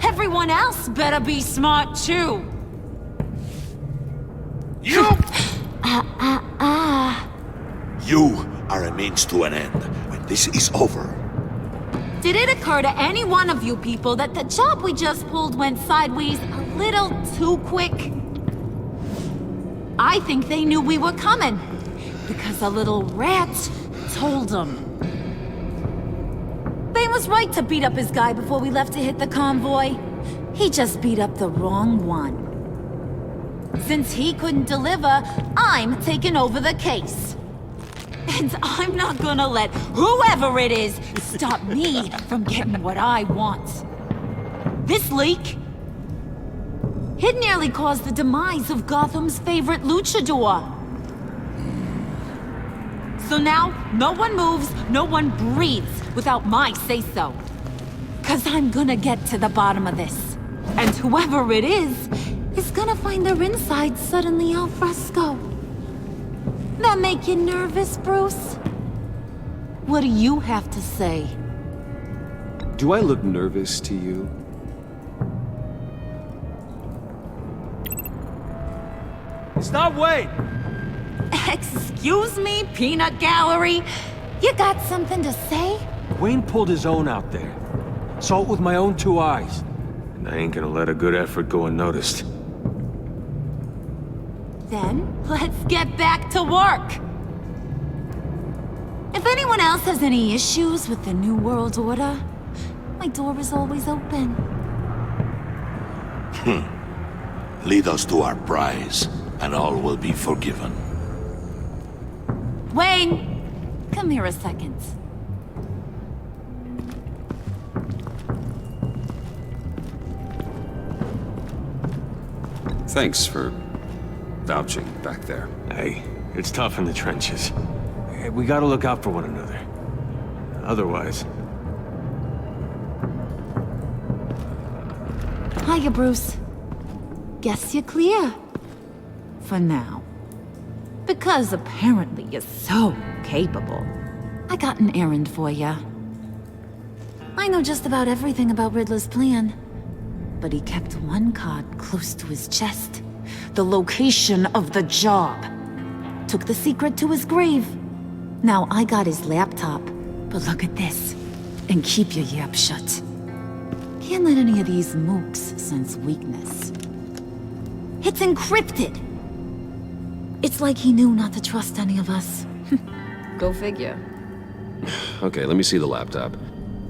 Speaker 6: Everyone else better be smart too.
Speaker 9: You! You are a means to an end. When this is over,
Speaker 6: Did it occur to any one of you people that the job we just pulled went sideways a little too quick? I think they knew we were coming, because a little rat told them. They was right to beat up his guy before we left to hit the convoy. He just beat up the wrong one. Since he couldn't deliver, I'm taking over the case. And I'm not gonna let whoever it is stop me from getting what I want. This leak, it nearly caused the demise of Gotham's favorite luchador. So now, no one moves, no one breathes without my say-so. 'Cause I'm gonna get to the bottom of this. And whoever it is gonna find their insides suddenly al fresco. That make you nervous, Bruce? What do you have to say?
Speaker 1: Do I look nervous to you?
Speaker 14: Stop, wait!
Speaker 6: Excuse me, peanut gallery? You got something to say?
Speaker 14: Wayne pulled his own out there. Saw it with my own 2 eyes.
Speaker 8: And I ain't gonna let a good effort go unnoticed.
Speaker 6: Then, let's get back to work. If anyone else has any issues with the New World Order, my door is always open.
Speaker 9: Lead us to our prize, and all will be forgiven.
Speaker 6: Wayne, come here a second.
Speaker 7: Thanks for vouching back there.
Speaker 8: Hey, it's tough in the trenches. We gotta look out for one another. Otherwise...
Speaker 6: Hiya, Bruce. Guess you're clear. For now. Because apparently you're so capable. I got an errand for ya. I know just about everything about Riddler's plan. But he kept one card close to his chest. The location of the job. Took the secret to his grave. Now I got his laptop. But look at this. And keep your yap shut. Can't let any of these mooks sense weakness. It's encrypted. It's like he knew not to trust any of us. Go figure.
Speaker 1: Okay, let me see the laptop.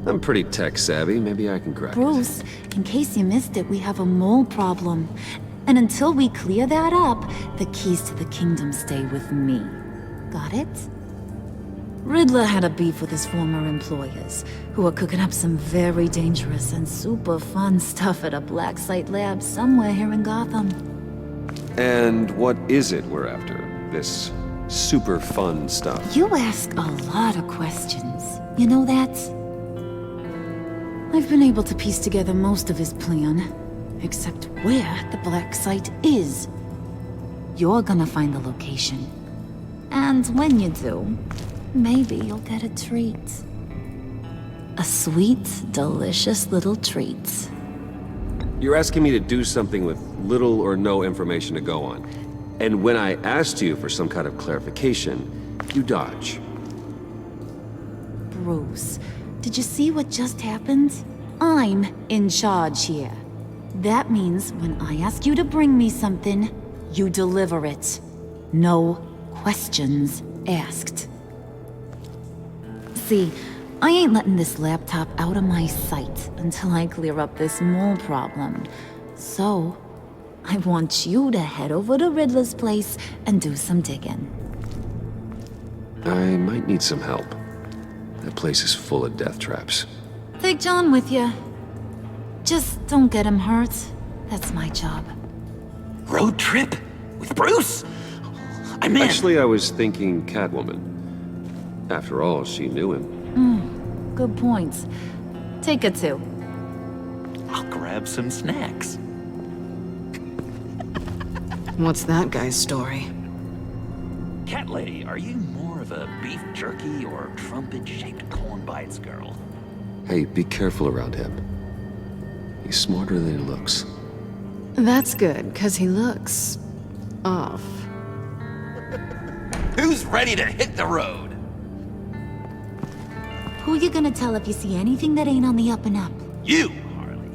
Speaker 1: I'm pretty tech savvy. Maybe I can crack it.
Speaker 6: Bruce, in case you missed it, we have a mole problem. And until we clear that up, the keys to the kingdom stay with me. Got it? Riddler had a beef with his former employers, who are cooking up some very dangerous and super fun stuff at a black site lab somewhere here in Gotham.
Speaker 1: And what is it we're after? This super fun stuff?
Speaker 6: You ask a lot of questions. You know that? I've been able to piece together most of his plan, except where the black site is. You're gonna find the location. And when you do, maybe you'll get a treat. A sweet, delicious little treat.
Speaker 1: You're asking me to do something with little or no information to go on. And when I asked you for some kind of clarification, you dodge.
Speaker 6: Bruce, did you see what just happened? I'm in charge here. That means when I ask you to bring me something, you deliver it. No questions asked. See, I ain't letting this laptop out of my sight until I clear up this mole problem. So, I want you to head over to Riddler's place and do some digging.
Speaker 1: I might need some help. That place is full of death traps.
Speaker 6: Take John with you. Just don't get him hurt. That's my job.
Speaker 5: Road trip? With Bruce? I'm in.
Speaker 1: Actually, I was thinking Catwoman. After all, she knew him.
Speaker 6: Good point. Take it too.
Speaker 5: I'll grab some snacks.
Speaker 3: What's that guy's story?
Speaker 5: Cat lady, are you more of a beef jerky or trumpet-shaped corn bites girl?
Speaker 7: Hey, be careful around him. He's smarter than he looks.
Speaker 13: That's good, because he looks... off.
Speaker 5: Who's ready to hit the road?
Speaker 6: Who you gonna tell if you see anything that ain't on the up and up?
Speaker 5: You, Harley.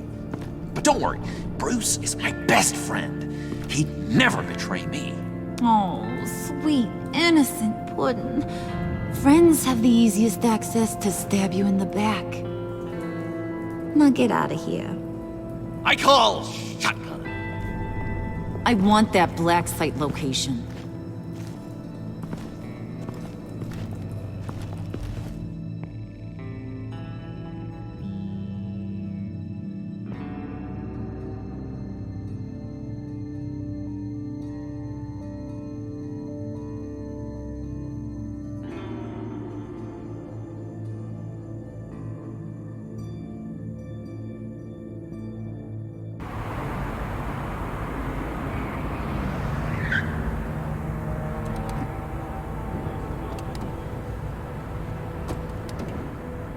Speaker 5: But don't worry, Bruce is my best friend. He'd never betray me.
Speaker 6: Oh, sweet, innocent puddin'. Friends have the easiest access to stab you in the back. Now get out of here.
Speaker 5: I call shotgun.
Speaker 6: I want that black site location.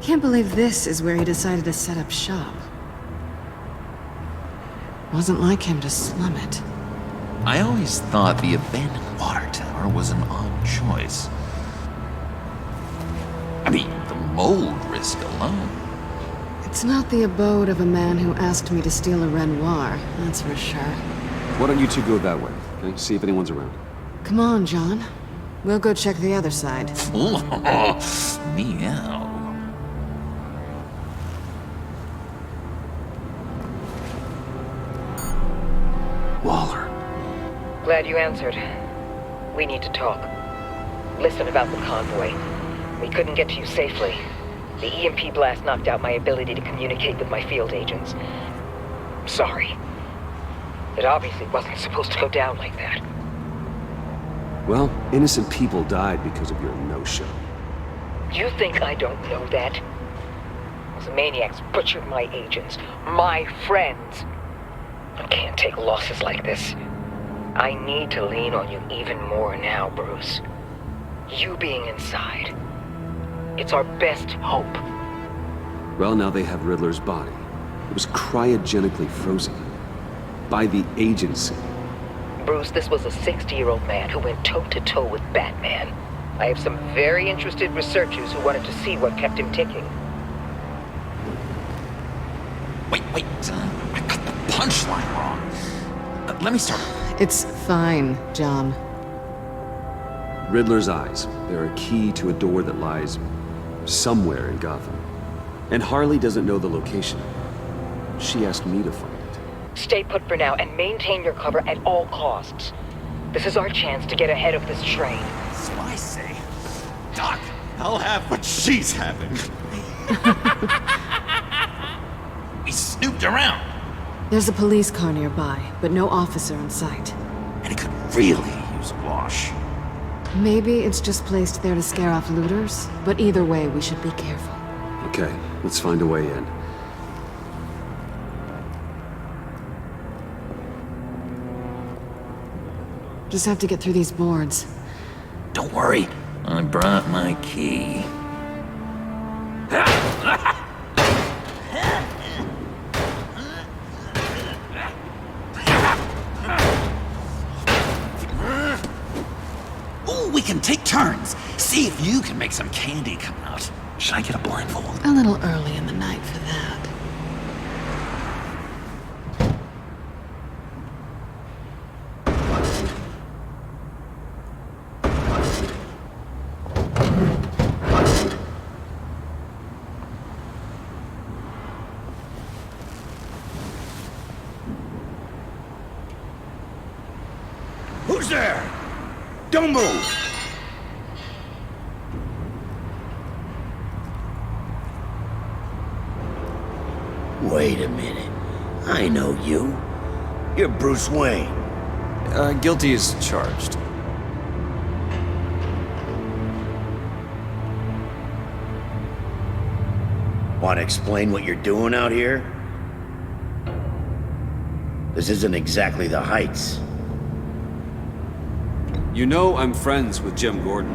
Speaker 13: Can't believe this is where he decided to set up shop. Wasn't like him to slum it.
Speaker 5: I always thought the abandoned water tower was an odd choice. I mean, the mold risk alone.
Speaker 13: It's not the abode of a man who asked me to steal a Renoir, that's for sure.
Speaker 7: Why don't you two go that way, okay? See if anyone's around.
Speaker 13: Come on, John. We'll go check the other side.
Speaker 5: Meow.
Speaker 7: Waller.
Speaker 12: Glad you answered. We need to talk. Listen about the convoy. We couldn't get to you safely. The EMP blast knocked out my ability to communicate with my field agents. Sorry. It obviously wasn't supposed to go down like that.
Speaker 7: Well, innocent people died because of your no-show.
Speaker 12: You think I don't know that? Those maniacs butchered my agents, my friends. I can't take losses like this. I need to lean on you even more now, Bruce. You being inside. It's our best hope.
Speaker 7: Well, now they have Riddler's body. It was cryogenically frozen. By the agency.
Speaker 12: Bruce, this was a 60-year-old man who went toe-to-toe with Batman. I have some very interested researchers who wanted to see what kept him ticking.
Speaker 5: Wait, I got the punchline wrong. Let me start.
Speaker 13: It's fine, John.
Speaker 7: Riddler's eyes. They're a key to a door that lies somewhere in Gotham. And Harley doesn't know the location. She asked me to find it.
Speaker 12: Stay put for now and maintain your cover at all costs. This is our chance to get ahead of this train.
Speaker 5: So I say, Doc, I'll have what she's having. We snooped around.
Speaker 13: There's a police car nearby, but no officer in sight.
Speaker 5: And it could really use a wash.
Speaker 13: Maybe it's just placed there to scare off looters, but either way, we should be careful.
Speaker 7: Okay, let's find a way in.
Speaker 13: Just have to get through these boards.
Speaker 5: Don't worry, I brought my key. Ooh, we can take turns. See if you can make some candy come out. Should I get a blindfold?
Speaker 13: A little early in the night for that.
Speaker 14: Who's there? Don't move! Wait a minute. I know you. You're Bruce Wayne.
Speaker 7: Guilty as charged.
Speaker 14: Want to explain what you're doing out here? This isn't exactly the Heights.
Speaker 7: You know I'm friends with Jim Gordon.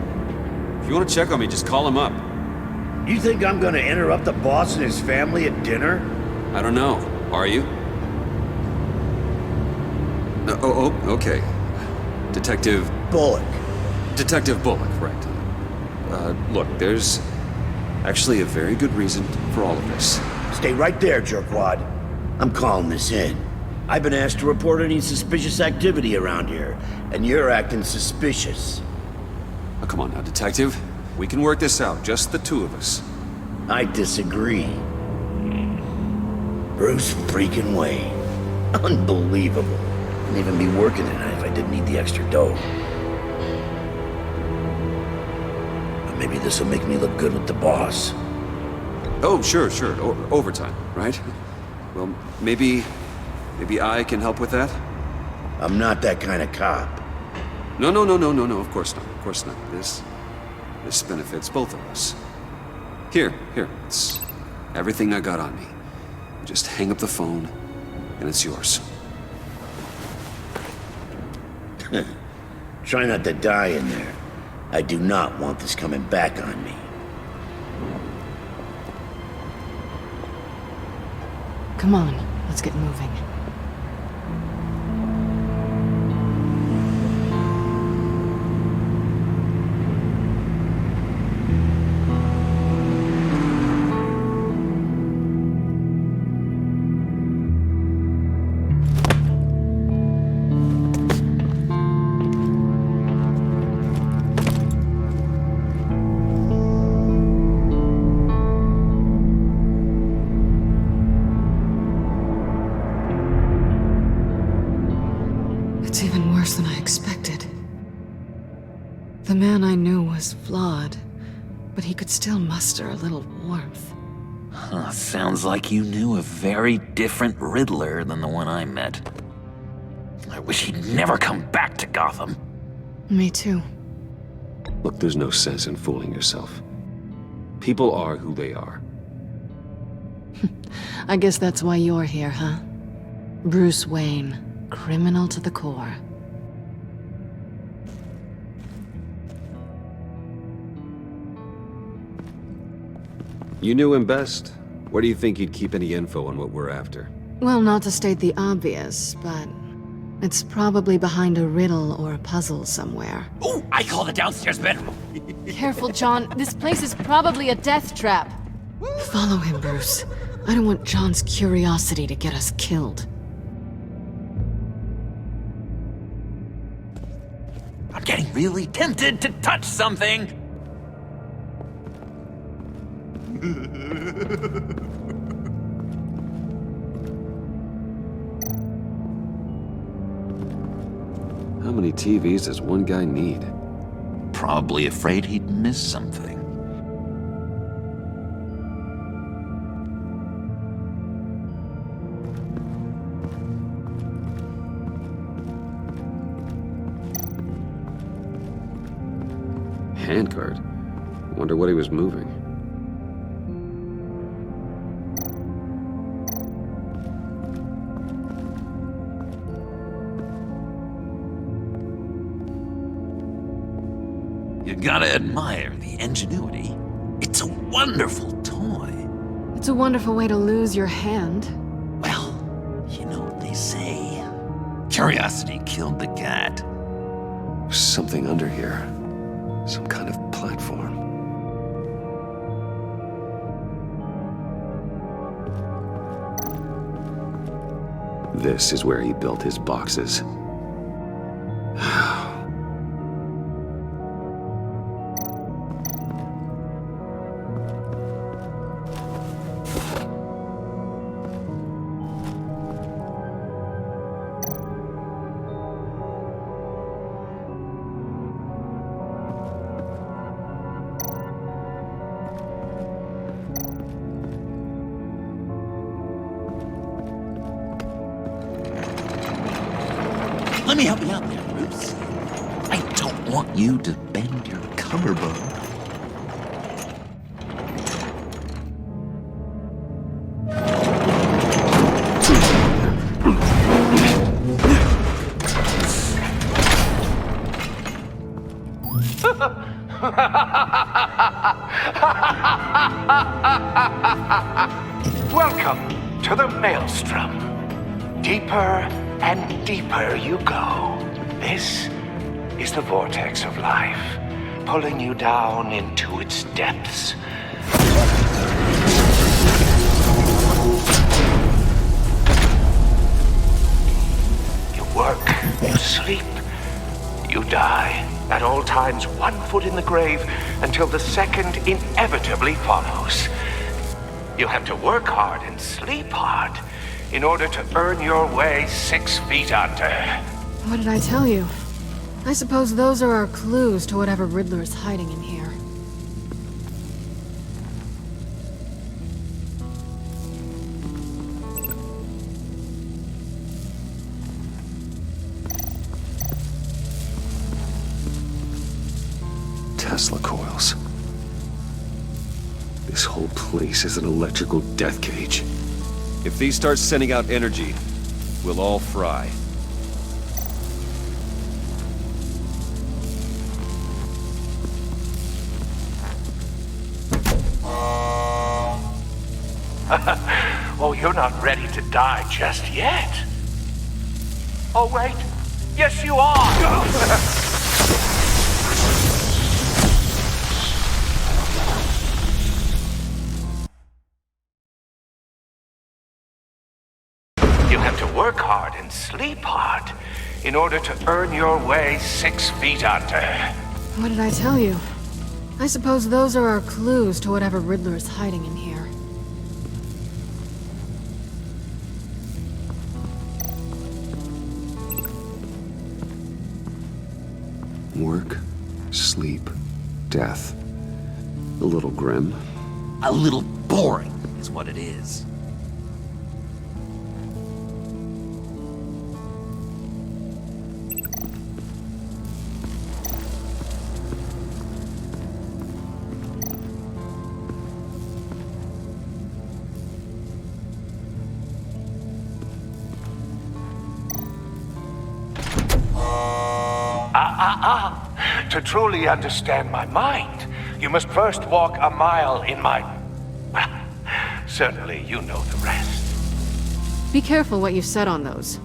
Speaker 7: If you want to check on me, just call him up.
Speaker 14: You think I'm gonna interrupt the boss and his family at dinner?
Speaker 7: I don't know. Are you? Okay. Detective...
Speaker 14: Bullock.
Speaker 7: Detective Bullock, right. Look, there's actually a very good reason for all of this.
Speaker 14: Stay right there, jerkwad. I'm calling this in. I've been asked to report any suspicious activity around here, and you're acting suspicious.
Speaker 7: Oh, come on now, Detective. We can work this out, just the two of us.
Speaker 14: I disagree. Bruce freaking Wayne. Unbelievable. Wouldn't even be working tonight if I didn't need the extra dough. But maybe this will make me look good with the boss.
Speaker 7: Oh, sure. Overtime, right? Well, maybe I can help with that?
Speaker 14: I'm not that kind of cop.
Speaker 7: No, of course not. This benefits both of us. Here, it's everything I got on me. Just hang up the phone, and it's yours.
Speaker 14: Try not to die in there. I do not want this coming back on me.
Speaker 13: Come on, let's get moving. It's even worse than I expected. The man I knew was flawed, but he could still muster a little warmth.
Speaker 5: Huh, sounds like you knew a very different Riddler than the one I met. I wish he'd never come back to Gotham.
Speaker 13: Me too.
Speaker 1: Look, there's no sense in fooling yourself. People are who they are.
Speaker 13: I guess that's why you're here, huh? Bruce Wayne, criminal to the core.
Speaker 1: You knew him best. Where do you think he'd keep any info on what we're after?
Speaker 13: Well, not to state the obvious, but it's probably behind a riddle or a puzzle somewhere.
Speaker 5: Ooh, I call the downstairs bedroom.
Speaker 13: Careful, John. This place is probably a death trap. Follow him, Bruce. I don't want John's curiosity to get us killed.
Speaker 5: I'm getting really tempted to touch something.
Speaker 1: How many TVs does one guy need?
Speaker 5: Probably afraid he'd miss something.
Speaker 1: Handcart? Wonder what he was moving.
Speaker 5: You gotta admire the ingenuity. It's a wonderful toy.
Speaker 13: It's a wonderful way to lose your hand.
Speaker 5: Well, you know what they say. Curiosity killed the cat.
Speaker 1: There's something under here. Some kind of platform. This is where he built his boxes.
Speaker 5: Let me help you out there, Bruce. I don't want you to bend your collarbone.
Speaker 15: Welcome to the Maelstrom. Deeper and deeper you go. This is the vortex of life, pulling you down into its depths. You work, you sleep, you die. At all times, 1 foot in the grave until the second inevitably follows. You have to work hard and sleep hard in order to earn your way 6 feet under.
Speaker 13: What did I tell you? I suppose those are our clues to whatever Riddler is hiding in here.
Speaker 1: Tesla coils. This whole place is an electrical death cage.
Speaker 7: If these start sending out energy, we'll all fry.
Speaker 15: Oh, you're not ready to die just yet. Oh, wait. Yes, you are. You have to work hard and sleep hard in order to earn your way 6 feet under.
Speaker 13: What did I tell you? I suppose those are our clues to whatever Riddler is hiding in here.
Speaker 1: Work, sleep, death. A little grim.
Speaker 5: A little boring is what it is.
Speaker 15: To truly understand my mind, you must first walk a mile in my... Well, certainly you know the rest.
Speaker 13: Be careful what you said on those.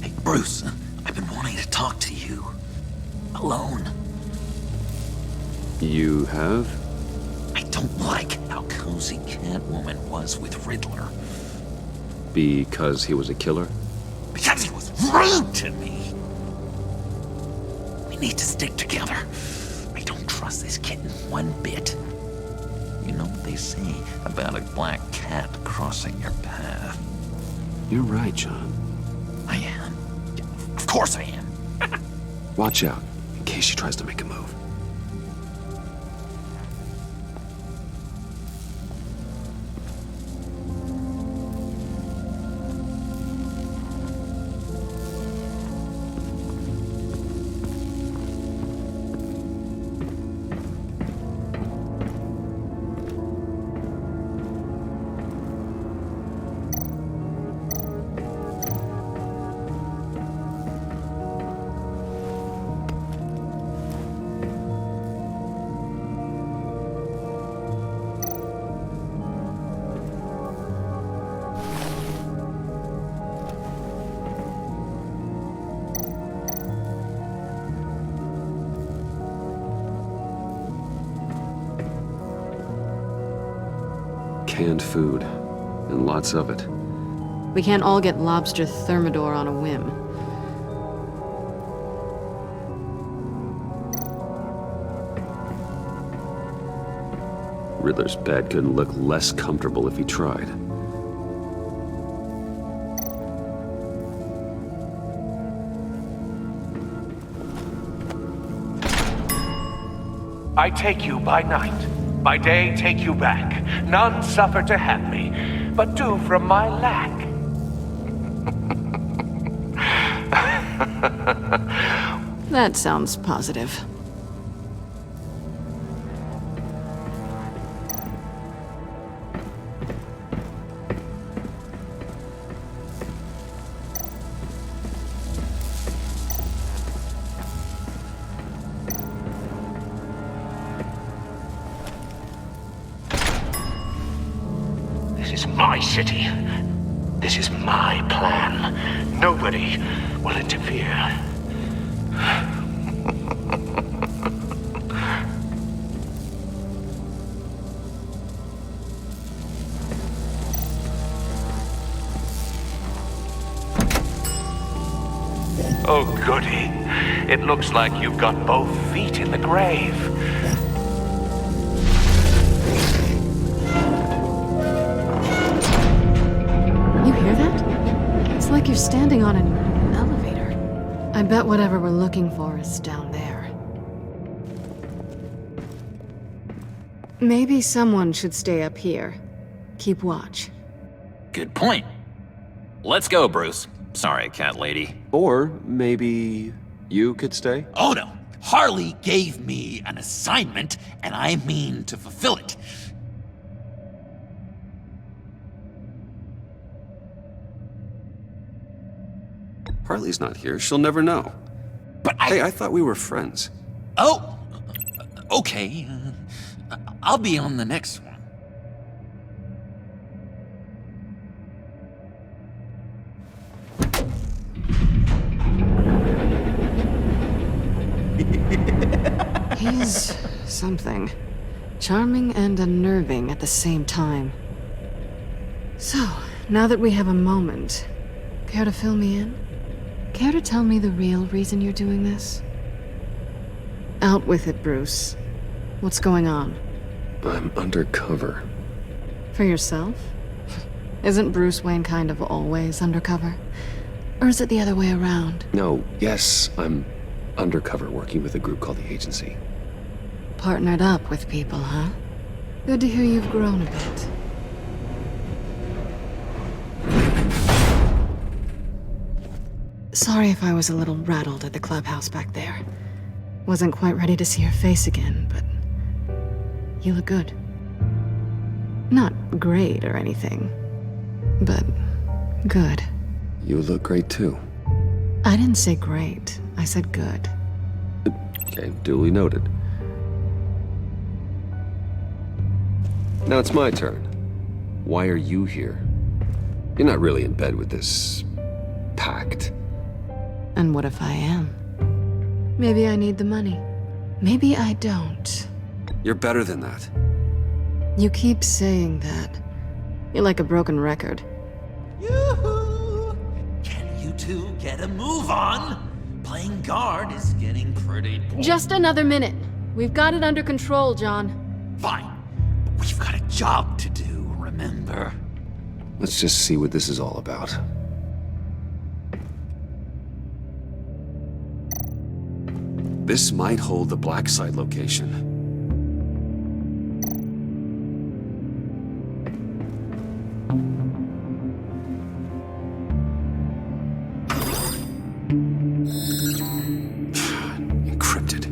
Speaker 5: Hey, Bruce, I've been wanting to talk to you. Alone.
Speaker 1: You have?
Speaker 5: I don't like how cozy Catwoman was with Riddler.
Speaker 1: Because he was a killer?
Speaker 5: Because he was rude to me! We need to stick together. I don't trust this kitten one bit. You know what they say about a black cat crossing your path?
Speaker 1: You're right, John.
Speaker 5: I am. Of course I am.
Speaker 1: Watch out, in case she tries to make a move. Canned food, and lots of it.
Speaker 13: We can't all get lobster thermidor on a whim.
Speaker 1: Riddler's bed couldn't look less comfortable if he tried.
Speaker 15: I take you by night. By day, take you back. None suffer to have me, but do from my lack.
Speaker 13: That sounds positive.
Speaker 15: is my city. This is my plan. Nobody will interfere. Oh, goody. It looks like you've got both feet in the grave.
Speaker 13: You hear that? It's like you're standing on an elevator. I bet whatever we're looking for is down there. Maybe someone should stay up here. Keep watch.
Speaker 5: Good point. Let's go, Bruce. Sorry, cat lady.
Speaker 7: Or maybe you could stay?
Speaker 5: Oh no! Harley gave me an assignment, and I mean to fulfill it.
Speaker 7: Harley's not here. She'll never know.
Speaker 5: But
Speaker 7: Hey, I thought we were friends.
Speaker 5: Oh! Okay. I'll be on the next one.
Speaker 13: He's something. Charming and unnerving at the same time. So, now that we have a moment, care to fill me in? Care to tell me the real reason you're doing this? Out with it, Bruce. What's going on?
Speaker 1: I'm undercover.
Speaker 13: For yourself? Isn't Bruce Wayne kind of always undercover? Or is it the other way around?
Speaker 1: No, yes, I'm undercover working with a group called the Agency.
Speaker 13: Partnered up with people, huh? Good to hear you've grown a bit. Sorry if I was a little rattled at the clubhouse back there. Wasn't quite ready to see your face again, but you look good. Not great or anything, but good.
Speaker 1: You look great too.
Speaker 13: I didn't say great. I said good.
Speaker 1: Okay, duly noted. Now it's my turn. Why are you here? You're not really in bed with this pact.
Speaker 13: And what if I am? Maybe I need the money. Maybe I don't.
Speaker 7: You're better than that.
Speaker 13: You keep saying that. You're like a broken record.
Speaker 5: Yoo-hoo! Can you two get a move on? Playing guard is getting pretty boring.
Speaker 13: Just another minute. We've got it under control, John.
Speaker 5: Fine. But we've got a job to do, remember?
Speaker 1: Let's just see what this is all about.
Speaker 7: This might hold the black site location. Encrypted.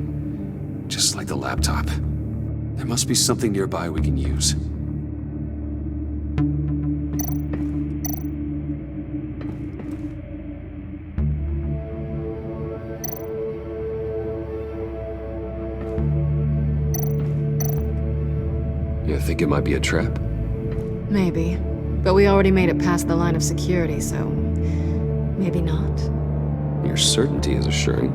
Speaker 7: Just like the laptop. There must be something nearby we can use.
Speaker 1: You think it might be a trap?
Speaker 13: Maybe. But we already made it past the line of security, so maybe not.
Speaker 1: Your certainty is assuring.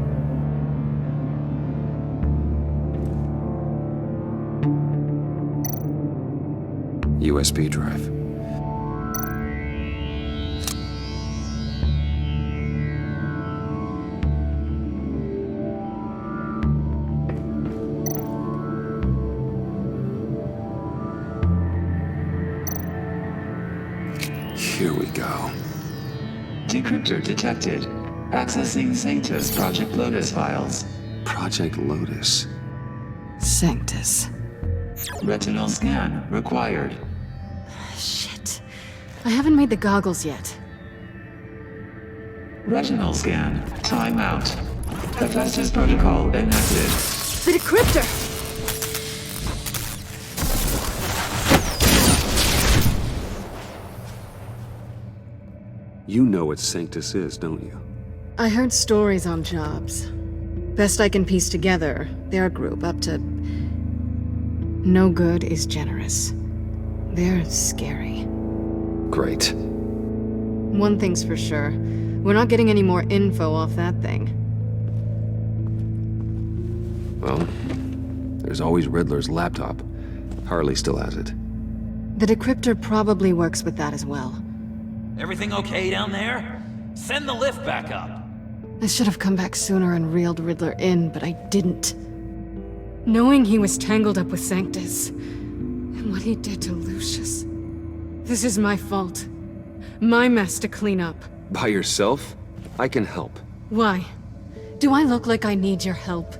Speaker 7: USB drive. Here we go.
Speaker 16: Decryptor detected. Accessing Sanctus Project Lotus files.
Speaker 1: Project Lotus.
Speaker 13: Sanctus.
Speaker 16: Retinal scan required.
Speaker 13: Shit. I haven't made the goggles yet.
Speaker 16: Retinal scan. Timeout. Hephaestus protocol enacted.
Speaker 13: The decryptor!
Speaker 7: You know what Sanctus is, don't you?
Speaker 13: I heard stories on jobs. Best I can piece together, they're a group up to... No good is generous. They're scary.
Speaker 7: Great.
Speaker 13: One thing's for sure. We're not getting any more info off that thing.
Speaker 7: Well, there's always Riddler's laptop. Harley still has it.
Speaker 13: The decryptor probably works with that as well.
Speaker 5: Everything okay down there? Send the lift back up.
Speaker 13: I should have come back sooner and reeled Riddler in, but I didn't. Knowing he was tangled up with Sanctus, and what he did to Lucius. This is my fault. My mess to clean up.
Speaker 7: By yourself? I can help.
Speaker 13: Why? Do I look like I need your help?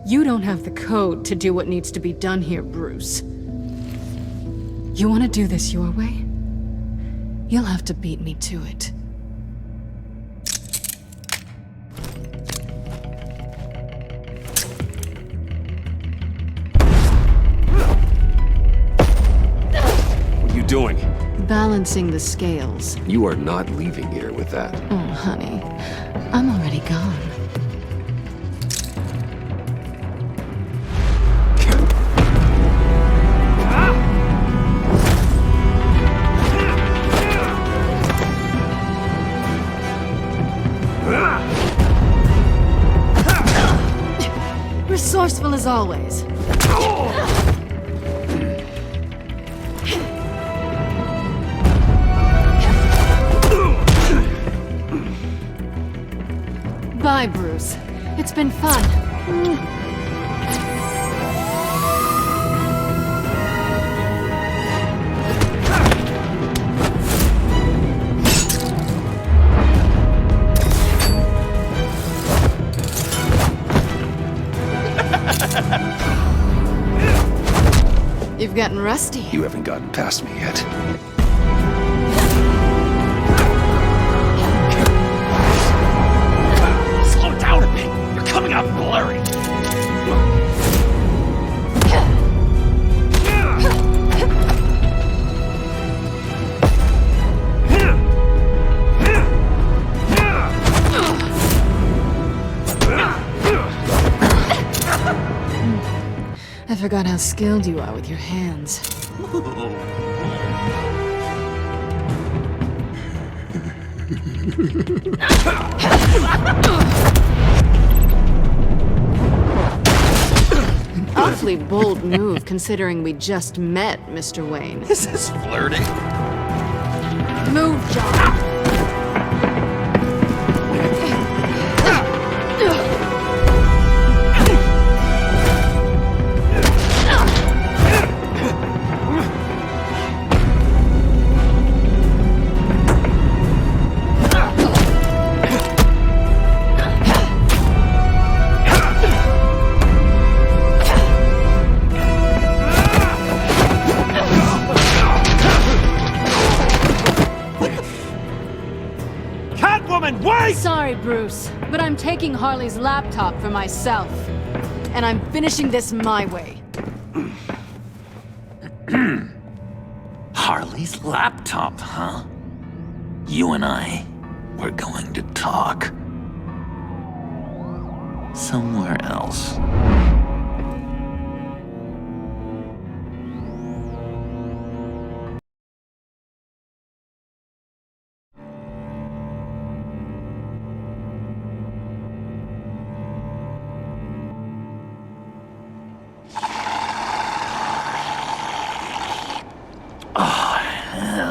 Speaker 13: You don't have the code to do what needs to be done here, Bruce. You want to do this your way? You'll have to beat me to it.
Speaker 7: What are you doing?
Speaker 13: Balancing the scales.
Speaker 7: You are not leaving here with that.
Speaker 13: Oh, honey. I'm already gone. Resourceful as always. Bye, Bruce. It's been fun. You've gotten rusty.
Speaker 7: You haven't gotten past me yet.
Speaker 5: Slow down a bit. You're coming out blurry.
Speaker 13: I forgot how skilled you are with your hands. Awfully bold move considering we just met, Mr. Wayne.
Speaker 5: This is flirting.
Speaker 13: Move, John. Sorry, Bruce, but I'm taking Harley's laptop for myself. And I'm finishing this my way.
Speaker 5: Harley's laptop, huh? You and I, we're going to talk. Somewhere else.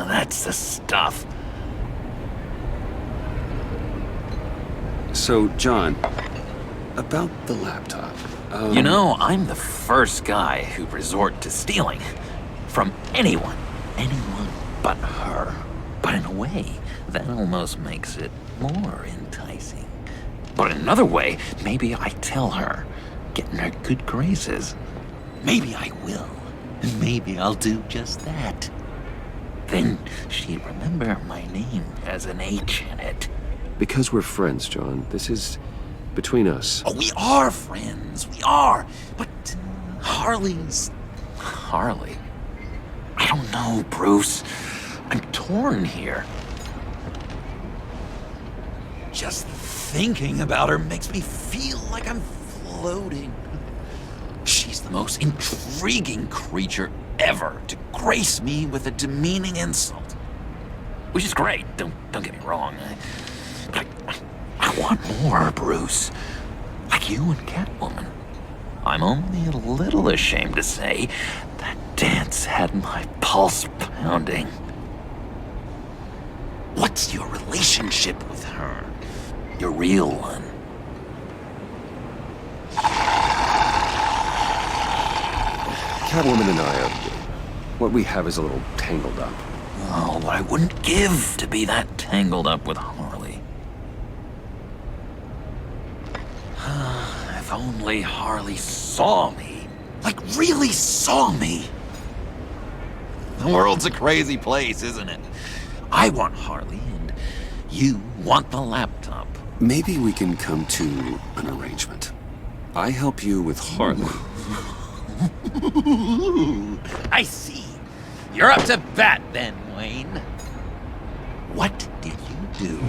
Speaker 5: That's the stuff.
Speaker 7: So, John, about the laptop.
Speaker 5: You know, I'm the first guy who'd resort to stealing. From anyone. Anyone but her. But in a way, that almost makes it more enticing. But in another way, maybe I tell her, get in her good graces. Maybe I will. And maybe I'll do just that. Then she'd remember my name has an H in it.
Speaker 7: Because we're friends, John. This is between us.
Speaker 5: Oh, we are friends. We are. But Harley's... Harley? I don't know, Bruce. I'm torn here. Just thinking about her makes me feel like I'm floating. She's the most intriguing creature ever to grace me with a demeaning insult. which is great, don't get me wrong. But I want more, Bruce. Like you and Catwoman. I'm only a little ashamed to say that dance had my pulse pounding. What's your relationship with her? Your real one?
Speaker 7: Catwoman and I what we have is a little tangled up.
Speaker 5: Oh, what I wouldn't give to be that tangled up with Harley. If only Harley saw me. Like, really saw me. The world's a crazy place, isn't it? I want Harley, and you want the laptop.
Speaker 7: Maybe we can come to an arrangement. I help you with Harley.
Speaker 5: I see. You're up to bat then, Wayne. What did you do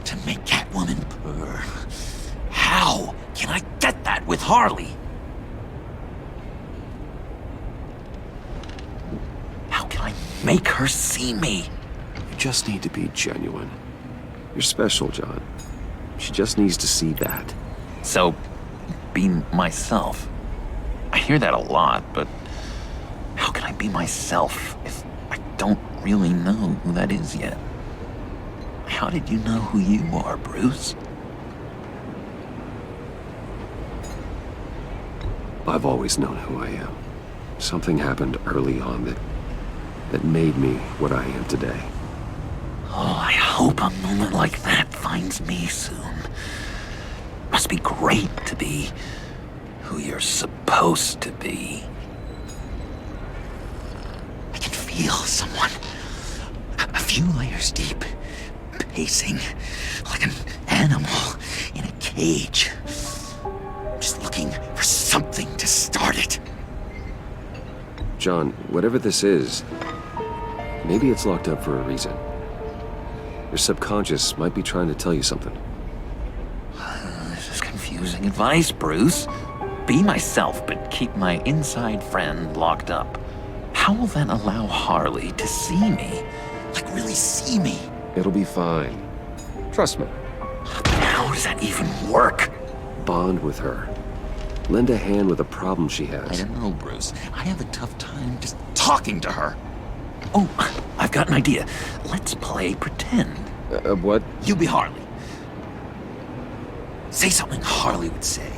Speaker 5: to make Catwoman purr? How can I get that with Harley? How can I make her see me?
Speaker 7: You just need to be genuine. You're special, John. She just needs to see that.
Speaker 5: So, be myself. I hear that a lot, but how can I be myself if I don't really know who that is yet? How did you know who you are, Bruce?
Speaker 7: I've always known who I am. Something happened early on that made me what I am today.
Speaker 5: Oh, I hope a moment like that finds me soon. Must be great to be who you're supposed to be. I can feel someone a few layers deep, pacing like an animal in a cage. Just looking for something to start it.
Speaker 7: John, whatever this is, maybe it's locked up for a reason. Your subconscious might be trying to tell you something.
Speaker 5: This is confusing advice, Bruce. Be myself, but keep my inside friend locked up. How will that allow Harley to see me? Like, really see me?
Speaker 7: It'll be fine. Trust me.
Speaker 5: How does that even work?
Speaker 7: Bond with her. Lend a hand with a problem she has.
Speaker 5: I don't know, Bruce. I have a tough time just talking to her. Oh, I've got an idea. Let's play pretend.
Speaker 7: What?
Speaker 5: You be Harley. Say something Harley would say.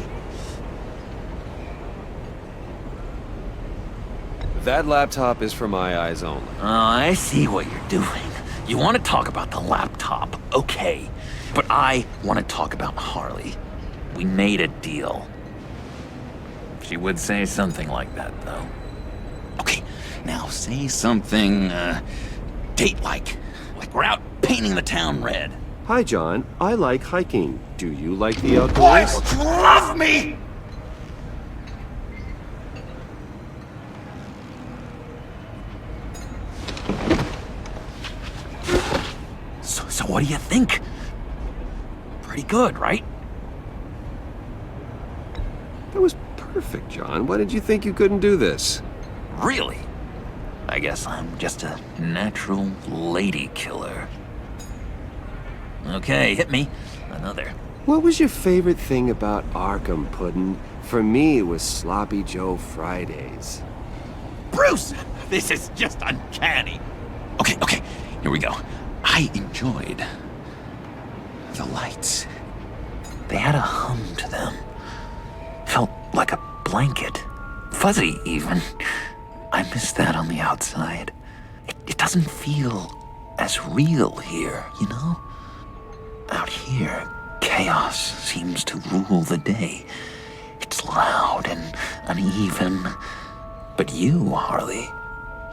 Speaker 7: That laptop is for my eyes only.
Speaker 5: Oh, I see what you're doing. You want to talk about the laptop, okay. But I want to talk about Harley. We made a deal. She would say something like that, though. Okay, now say something, date-like. Like we're out painting the town red.
Speaker 7: Hi, John. I like hiking. Do you like the outdoors?
Speaker 5: Boy, you love me! So what do you think? Pretty good, right?
Speaker 7: That was perfect, John. Why did you think you couldn't do this?
Speaker 5: Really? I guess I'm just a natural lady killer. Okay, hit me. Another.
Speaker 7: What was your favorite thing about Arkham, Puddin'? For me, it was Sloppy Joe Fridays.
Speaker 5: Bruce! This is just uncanny. Okay, here we go. I enjoyed the lights. They had a hum to them. Felt like a blanket. Fuzzy, even. I miss that on the outside. It doesn't feel as real here, you know? Out here, chaos seems to rule the day. It's loud and uneven. But you, Harley,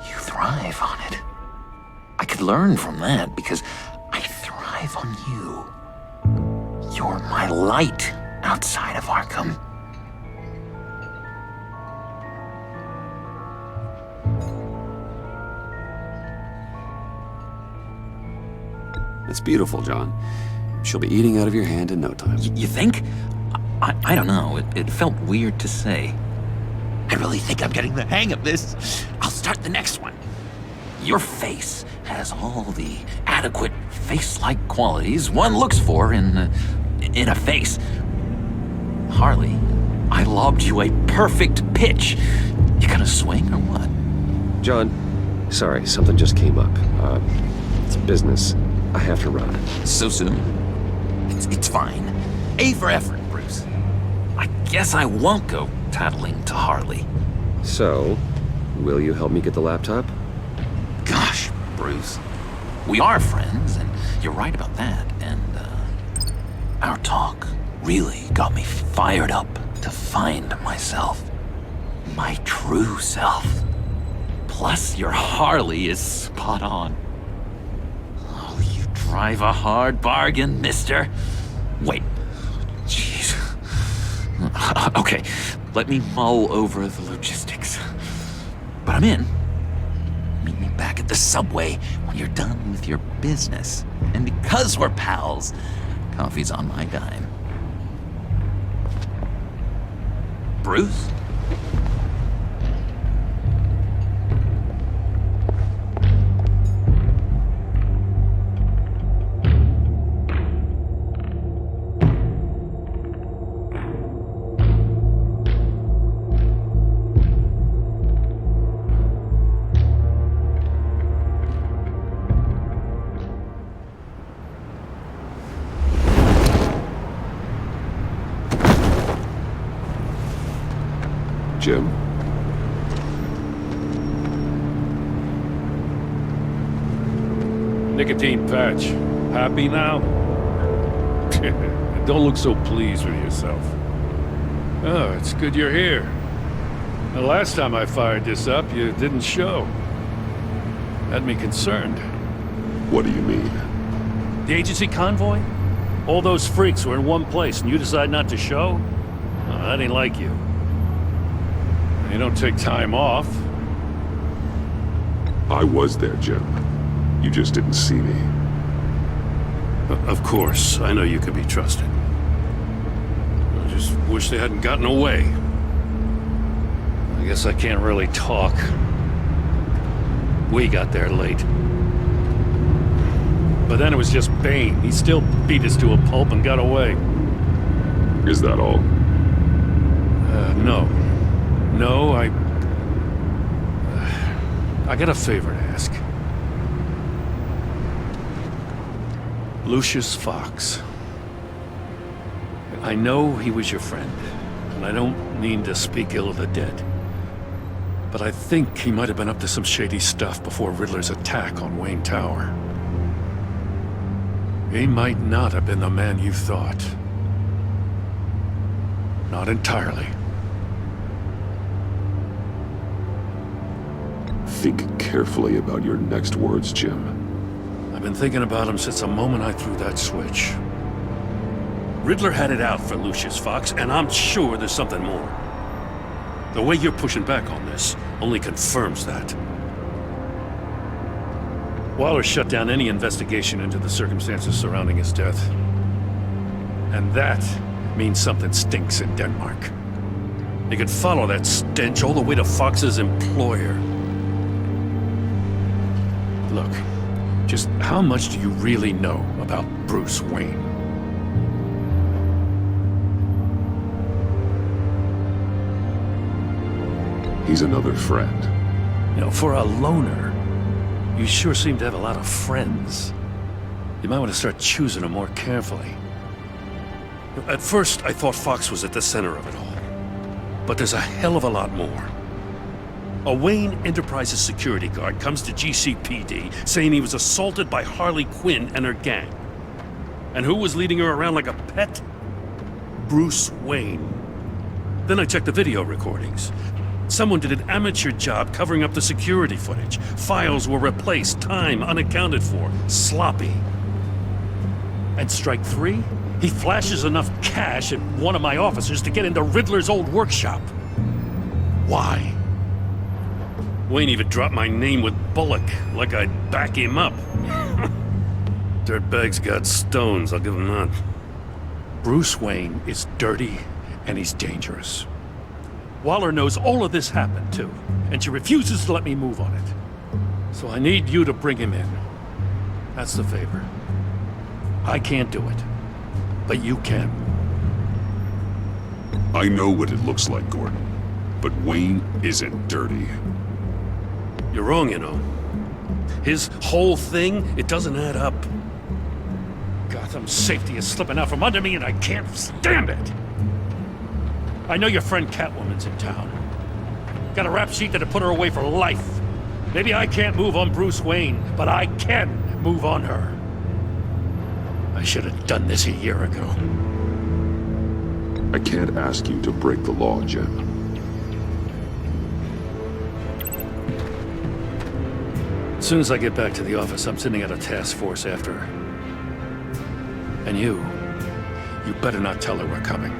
Speaker 5: you thrive on it. I could learn from that because I thrive on you. You're my light outside of Arkham.
Speaker 7: It's beautiful, John. She'll be eating out of your hand in no time.
Speaker 5: You think? I don't know. It felt weird to say. I really think I'm getting the hang of this. I'll start the next one. Your face has all the adequate face-like qualities one looks for in a face. Harley, I lobbed you a perfect pitch. You gonna swing or what?
Speaker 17: John, sorry, something just came up. It's business. I have to run.
Speaker 5: So soon? It's fine. A for effort, Bruce. I guess I won't go tattling to Harley.
Speaker 17: So, will you help me get the laptop?
Speaker 5: Gosh, Bruce. We are friends, and you're right about that. And, our talk really got me fired up to find myself. My true self. Plus, your Harley is spot on. Oh, you drive a hard bargain, mister. Wait. Jeez. Okay, let me mull over the logistics. But I'm in. Meet me back at the subway when you're done with your business. And because we're pals, coffee's on my dime. Bruce?
Speaker 1: Jim?
Speaker 2: Nicotine patch. Happy now? Don't look so pleased with yourself. Oh, it's good you're here. The last time I fired this up, you didn't show. Had me concerned.
Speaker 1: What do you mean?
Speaker 2: The agency convoy? All those freaks were in one place and you decide not to show? Oh, that ain't like you. You don't take time off.
Speaker 1: I was there, Jim. You just didn't see me.
Speaker 2: Of course, I know you could be trusted. I just wish they hadn't gotten away. I guess I can't really talk. We got there late. But then it was just Bane. He still beat us to a pulp and got away.
Speaker 1: Is that all?
Speaker 2: No. No, I got a favor to ask. Lucius Fox. I know he was your friend, and I don't mean to speak ill of the dead. But I think he might have been up to some shady stuff before Riddler's attack on Wayne Tower. He might not have been the man you thought. Not entirely.
Speaker 1: Think carefully about your next words, Jim.
Speaker 2: I've been thinking about him since the moment I threw that switch. Riddler had it out for Lucius Fox, and I'm sure there's something more. The way you're pushing back on this only confirms that. Waller shut down any investigation into the circumstances surrounding his death. And that means something stinks in Denmark. You could follow that stench all the way to Fox's employer. Look, just how much do you really know about Bruce Wayne?
Speaker 1: He's another friend.
Speaker 2: You know, for a loner, you sure seem to have a lot of friends. You might want to start choosing them more carefully. At first, I thought Fox was at the center of it all. But there's a hell of a lot more. A Wayne Enterprises security guard comes to GCPD saying he was assaulted by Harley Quinn and her gang. And who was leading her around like a pet? Bruce Wayne. Then I checked the video recordings. Someone did an amateur job covering up the security footage. Files were replaced, time unaccounted for, sloppy. And strike three? He flashes enough cash at one of my officers to get into Riddler's old workshop. Why? Wayne even dropped my name with Bullock, like I'd back him up. Dirtbag's got stones, I'll give him that. Bruce Wayne is dirty, and he's dangerous. Waller knows all of this happened, too, and she refuses to let me move on it. So I need you to bring him in. That's the favor. I can't do it, but you can.
Speaker 1: I know what it looks like, Gordon. But Wayne isn't dirty.
Speaker 2: You're wrong, you know. His whole thing, it doesn't add up. Gotham's safety is slipping out from under me and I can't stand it. I know your friend Catwoman's in town. Got a rap sheet that'd put her away for life. Maybe I can't move on Bruce Wayne, but I can move on her. I should have done this a year ago.
Speaker 1: I can't ask you to break the law, Jen.
Speaker 2: As soon as I get back to the office, I'm sending out a task force after her. And you better not tell her we're coming.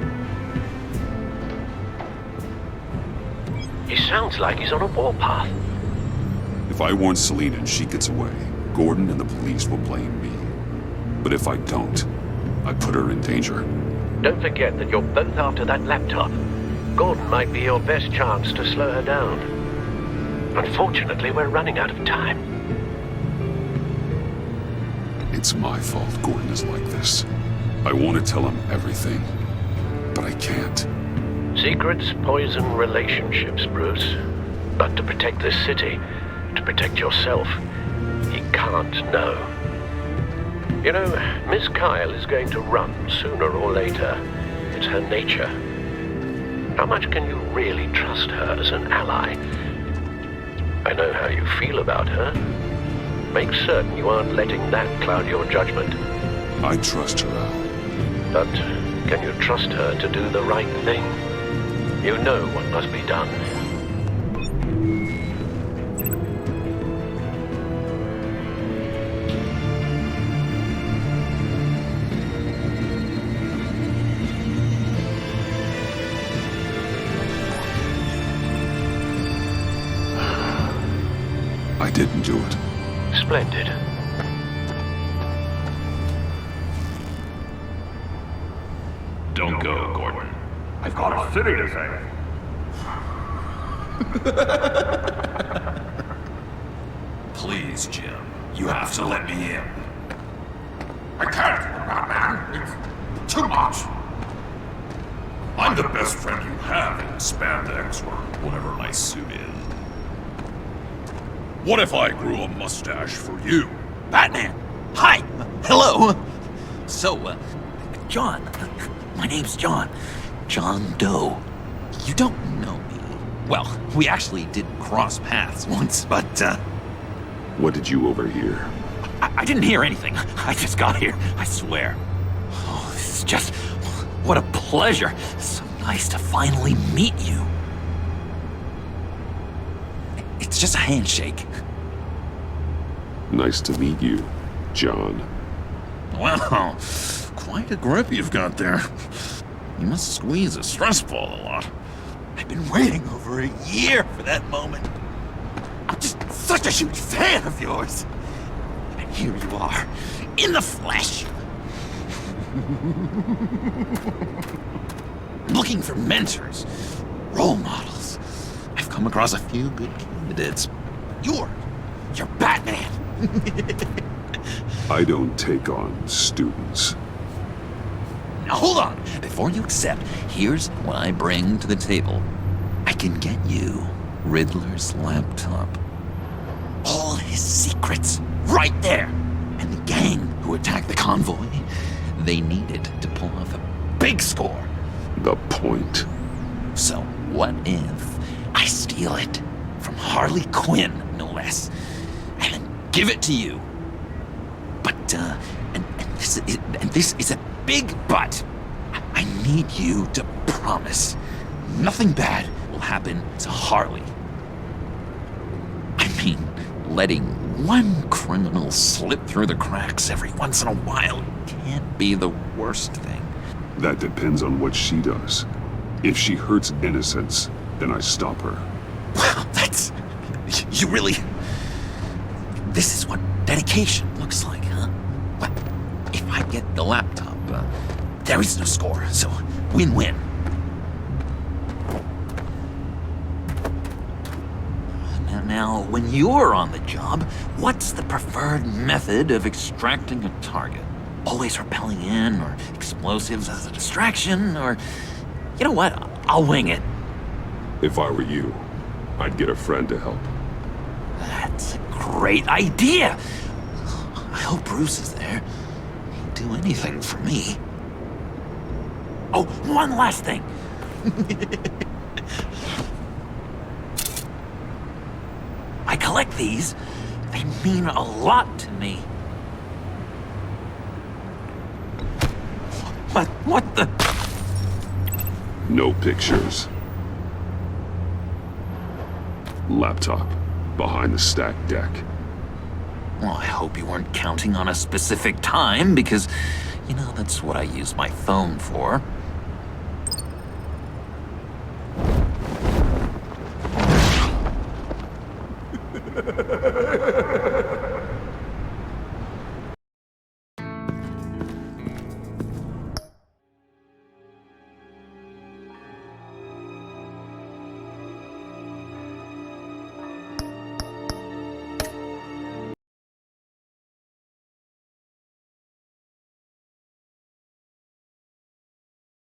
Speaker 4: He sounds like he's on a warpath.
Speaker 1: If I warn Selina and she gets away, Gordon and the police will blame me. But if I don't, I put her in danger.
Speaker 4: Don't forget that you're both after that laptop. Gordon might be your best chance to slow her down. Unfortunately, we're running out of time.
Speaker 1: It's my fault Gordon is like this. I want to tell him everything, but I can't.
Speaker 4: Secrets poison relationships, Bruce. But to protect this city, to protect yourself, he can't know. You know, Miss Kyle is going to run sooner or later. It's her nature. How much can you really trust her as an ally? I know how you feel about her. Make certain you aren't letting that cloud your judgment.
Speaker 1: I trust her, Al.
Speaker 4: But can you trust her to do the right thing? You know what must be done.
Speaker 1: I didn't do it.
Speaker 4: Splendid.
Speaker 18: Don't go, Gordon. I've got a city to save.
Speaker 9: Please, Jim. You have to let me in.
Speaker 18: I can't, Batman. It's too much. I'm the best friend you have in spandex or whatever my suit is. What if I grew a mustache for you?
Speaker 5: Batman! Hi! Hello! So, John. My name's John. John Doe. You don't know me. Well, we actually did cross paths once, but,
Speaker 1: What did you overhear?
Speaker 5: I didn't hear anything. I just got here, I swear. Oh, this is just... What a pleasure. So nice to finally meet you. It's just a handshake.
Speaker 1: Nice to meet you, John.
Speaker 9: Wow, quite a grip you've got there. You must squeeze a stress ball a lot.
Speaker 5: I've been waiting over a year for that moment. I'm just such a huge fan of yours. And here you are, in the flesh. Looking for mentors, role models. I've come across a few good candidates. You're Batman.
Speaker 1: I don't take on students.
Speaker 5: Now hold on. Before you accept, here's what I bring to the table. I can get you Riddler's laptop. All his secrets, right there. And the gang who attacked the convoy, they needed to pull off a big score.
Speaker 1: The point.
Speaker 5: So what if I steal it from Harley Quinn, no less, and then give it to you? But, and this is a big but. I need you to promise nothing bad will happen to Harley. I mean, letting one criminal slip through the cracks every once in a while can't be the worst thing.
Speaker 1: That depends on what she does. If she hurts innocents, then I stop her.
Speaker 5: Wow, that's... You really... This is what dedication looks like, huh? Well, if I get the laptop, there is no score, so win-win. Now, when you're on the job, what's the preferred method of extracting a target? Always rappelling in, or explosives as a distraction, or... You know what? I'll wing it.
Speaker 1: If I were you, I'd get a friend to help.
Speaker 5: That's a great idea! I hope Bruce is there. He'd do anything for me. Oh, one last thing! I collect these. They mean a lot to me. What the...
Speaker 1: No pictures. Laptop. Behind the stacked deck.
Speaker 5: Well, I hope you weren't counting on a specific time, because, you know, that's what I use my phone for.